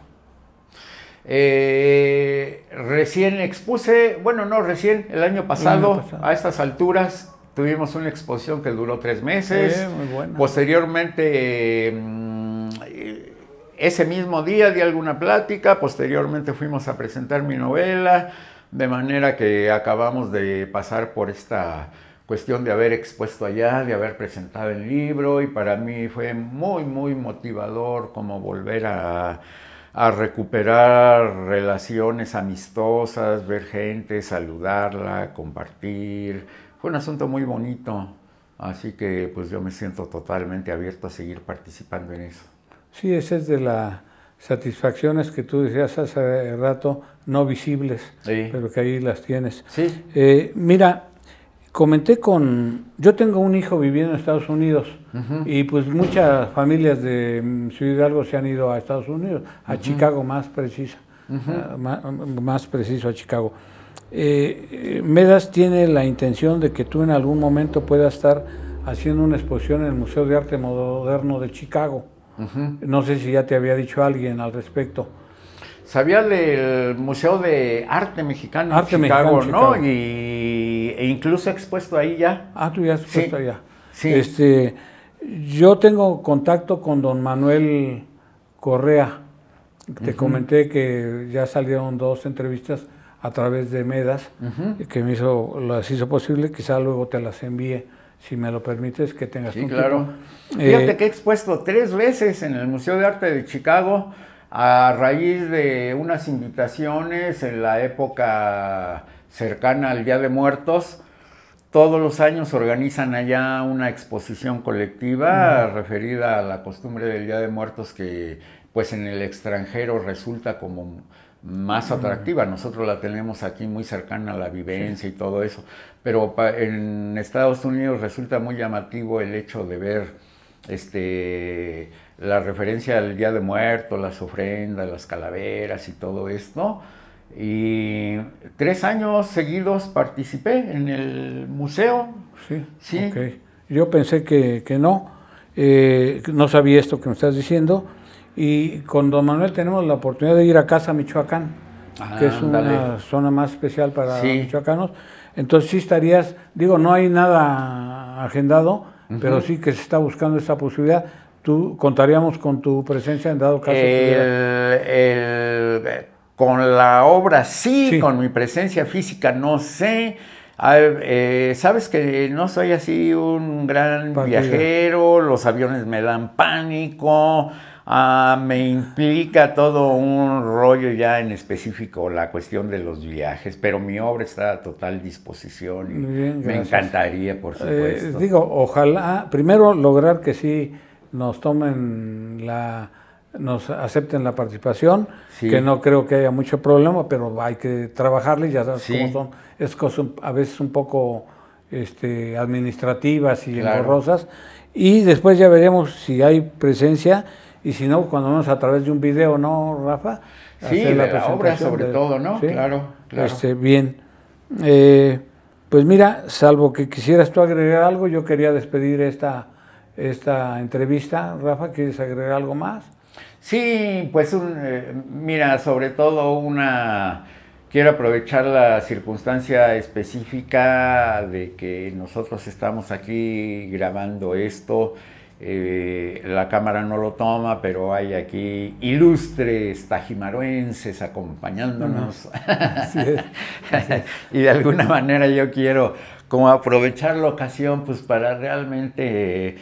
Recién expuse, el año pasado, a estas alturas, tuvimos una exposición que duró 3 meses. Muy buena. Posteriormente, ese mismo día di alguna plática, posteriormente fuimos a presentar mi novela, de manera que acabamos de pasar por esta cuestión de haber expuesto allá, de haber presentado el libro, y para mí fue muy, muy motivador como volver a recuperar relaciones amistosas, ver gente, saludarla, compartir. Fue un asunto muy bonito, así que pues yo me siento totalmente abierto a seguir participando en eso. Sí, esa es de las satisfacciones que tú decías hace rato, no visibles, sí, pero que ahí las tienes. Sí. Mira, yo tengo un hijo viviendo en Estados Unidos, y pues muchas familias de Ciudad Hidalgo se han ido a Estados Unidos, a Chicago más preciso, más preciso a Chicago. Medas tiene la intención de que tú en algún momento puedas estar haciendo una exposición en el Museo de Arte Moderno de Chicago. No sé si ya te había dicho alguien al respecto. Sabía del Museo de Arte Mexicano de Chicago, ¿no? E incluso he expuesto ahí ya. Ah, tú ya has expuesto allá. Sí. Yo tengo contacto con don Manuel Correa. Te comenté que ya salieron 2 entrevistas a través de Medas, que las hizo posible. Quizá luego te las envíe, si me lo permites, que tengas un claro. Fíjate que he expuesto 3 veces en el Museo de Arte de Chicago, a raíz de unas invitaciones en la época cercana al Día de Muertos. Todos los años organizan allá una exposición colectiva referida a la costumbre del Día de Muertos, que pues en el extranjero resulta como más atractiva. Nosotros la tenemos aquí muy cercana a la vivencia y todo eso, pero en Estados Unidos resulta muy llamativo el hecho de ver la referencia al Día de Muertos, las ofrendas, las calaveras y todo esto. Y 3 años seguidos participé en el museo. Sí. Okay. Yo pensé que no sabía esto que me estás diciendo. Y con don Manuel tenemos la oportunidad de ir a Casa Michoacán, que es una zona más especial para michoacanos. Entonces sí estarías, no hay nada agendado, pero sí que se está buscando esa posibilidad. ¿Tú contaríamos con tu presencia en dado caso? Con la obra sí, con mi presencia física no sé. Sabes que no soy así un gran viajero, los aviones me dan pánico, me implica todo un rollo ya en específico la cuestión de los viajes, pero mi obra está a total disposición y bien, me encantaría, por supuesto. Ojalá, primero lograr que sí nos tomen nos acepten la participación, sí. Que no creo que haya mucho problema, pero hay que trabajarle, ya sabes cómo son, es cosas a veces un poco administrativas y engorrosas, y después ya veremos si hay presencia, y si no, cuando menos a través de un video, ¿no, Rafa? Sí, de la obra sobre todo, ¿no? ¿Sí? Claro. Bien. Pues mira, salvo que quisieras tú agregar algo, yo quería despedir esta entrevista. Rafa, ¿quieres agregar algo más? Sí, pues mira, sobre todo quiero aprovechar la circunstancia específica de que nosotros estamos aquí grabando esto. La cámara no lo toma, pero hay aquí ilustres tajimaroenses acompañándonos. Así es. Y de alguna manera yo quiero como aprovechar la ocasión pues para realmente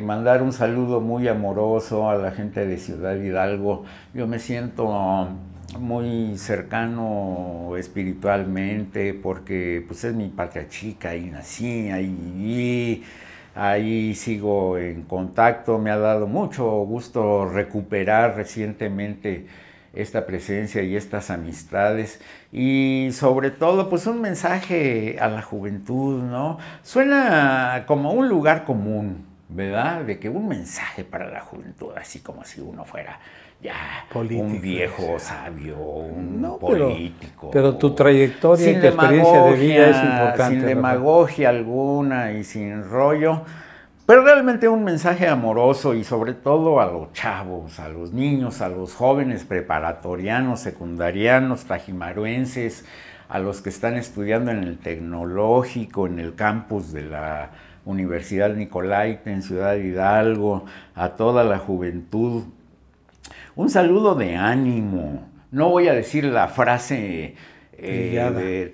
mandar un saludo muy amoroso a la gente de Ciudad Hidalgo. Yo me siento muy cercano espiritualmente porque pues es mi patria chica, ahí nací, ahí viví. Ahí sigo en contacto, me ha dado mucho gusto recuperar recientemente esta presencia y estas amistades y sobre todo pues un mensaje a la juventud, ¿no? Suena como un lugar común, ¿verdad? De que un mensaje para la juventud, así como si uno fuera ya político, un viejo sabio, un político. Pero tu trayectoria y tu experiencia de vida es importante. Sin demagogia alguna y sin rollo, pero realmente un mensaje amoroso y sobre todo a los chavos, a los niños, a los jóvenes preparatorianos, secundarianos, tajimaruenses, a los que están estudiando en el tecnológico, en el campus de la Universidad Nicolaita en Ciudad Hidalgo, a toda la juventud. Un saludo de ánimo. No voy a decir la frase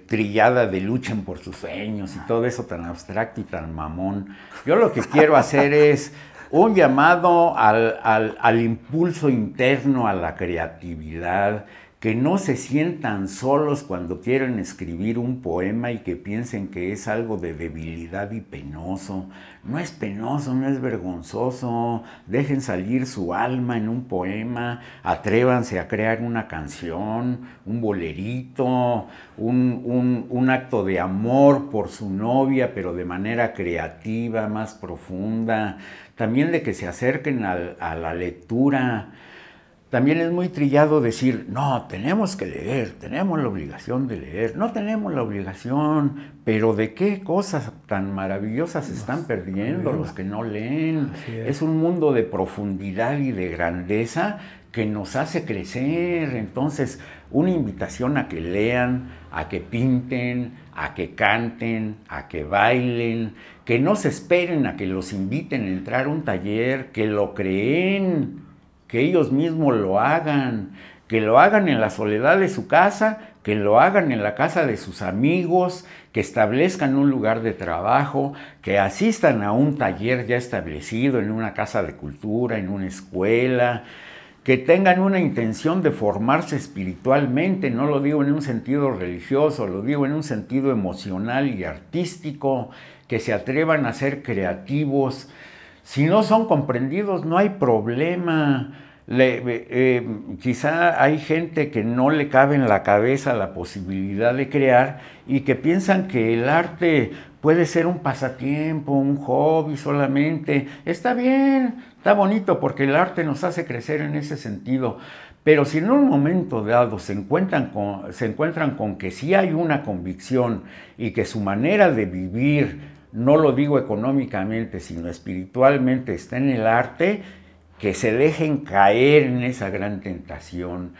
trillada de luchen por sus sueños y todo eso tan abstracto y tan mamón. Yo lo que quiero hacer es un llamado al impulso interno, a la creatividad, que no se sientan solos cuando quieren escribir un poema y que piensen que es algo de debilidad y penoso. No es penoso, no es vergonzoso. Dejen salir su alma en un poema, atrévanse a crear una canción, un bolerito, un acto de amor por su novia, pero de manera creativa, más profunda. También de que se acerquen a la lectura. También es muy trillado decir, no, tenemos que leer, tenemos la obligación de leer. No tenemos la obligación, pero ¿de qué cosas tan maravillosas se están perdiendo los que no leen? Es un mundo de profundidad y de grandeza que nos hace crecer. Entonces, una invitación a que lean, a que pinten, a que canten, a que bailen, que no se esperen a que los inviten a entrar a un taller, que lo creen, que ellos mismos lo hagan, que lo hagan en la soledad de su casa, que lo hagan en la casa de sus amigos, que establezcan un lugar de trabajo, que asistan a un taller ya establecido en una casa de cultura, en una escuela, que tengan una intención de formarse espiritualmente. No lo digo en un sentido religioso, lo digo en un sentido emocional y artístico, que se atrevan a ser creativos. Si no son comprendidos, no hay problema. Quizá hay gente que no le cabe en la cabeza la posibilidad de crear y que piensan que el arte puede ser un pasatiempo, un hobby solamente. Está bien, está bonito porque el arte nos hace crecer en ese sentido. Pero si en un momento dado se encuentran con que sí hay una convicción y que su manera de vivir, no lo digo económicamente, sino espiritualmente, está en el arte, que se dejen caer en esa gran tentación,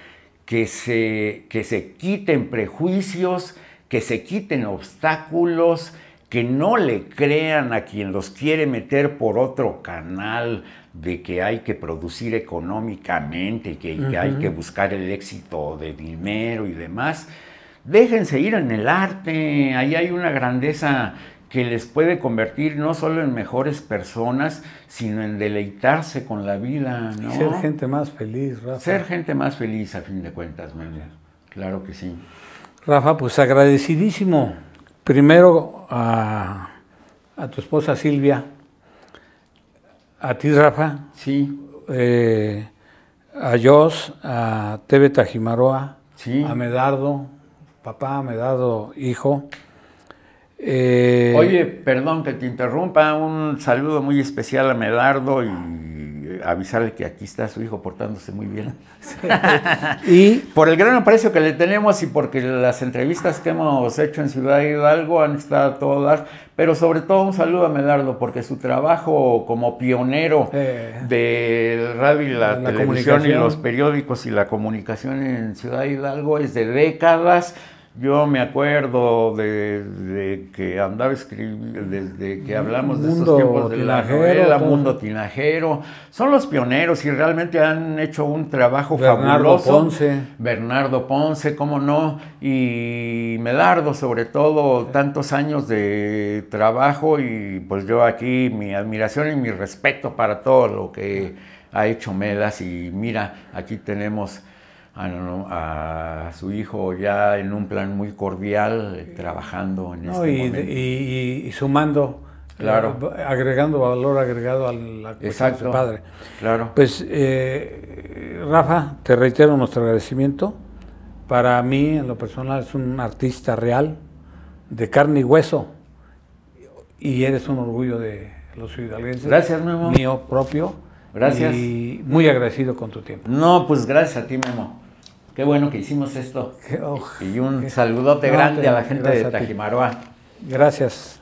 que se quiten prejuicios, que se quiten obstáculos, que no le crean a quien los quiere meter por otro canal de que hay que producir económicamente, que hay que buscar el éxito de dinero y demás. déjense ir en el arte, ahí hay una grandeza que les puede convertir no solo en mejores personas, sino en deleitarse con la vida, ¿no? Y ser gente más feliz, Rafa. Ser gente más feliz, a fin de cuentas, Memo. Claro que sí. Rafa, pues agradecidísimo. Primero a tu esposa Silvia, a ti, Rafa. Sí. A Jos, a Tebe Tajimaroa, sí. A Medardo, papá, Medardo, hijo. Oye, perdón que te interrumpa, un saludo muy especial a Medardo y avisarle que aquí está su hijo portándose muy bien. Y por el gran aprecio que le tenemos y porque las entrevistas que hemos hecho en Ciudad Hidalgo han estado todas, pero sobre todo un saludo a Medardo porque su trabajo como pionero del radio y la televisión y los periódicos y la comunicación en Ciudad Hidalgo es de décadas. Yo me acuerdo de que andaba escribiendo, desde que hablamos de esos tiempos de la novela, Mundo Tinajero. Son los pioneros y realmente han hecho un trabajo fabuloso. Bernardo Ponce, cómo no, y Medardo sobre todo, tantos años de trabajo y pues yo aquí mi admiración y mi respeto para todo lo que ha hecho Medas y mira, aquí tenemos a su hijo ya en un plan muy cordial, trabajando en este momento. Y sumando, claro, agregando valor agregado a la cuestión de su padre. Claro. Pues, Rafa, te reitero nuestro agradecimiento. Para mí, en lo personal, es un artista real, de carne y hueso, y eres un orgullo de los hidalguenses. Gracias, Memo. Mío propio. Gracias. Y muy agradecido con tu tiempo. No, pues gracias a ti, Memo. Qué bueno que hicimos esto. Y un saludote grande a la gente de Tajimaroa. Gracias.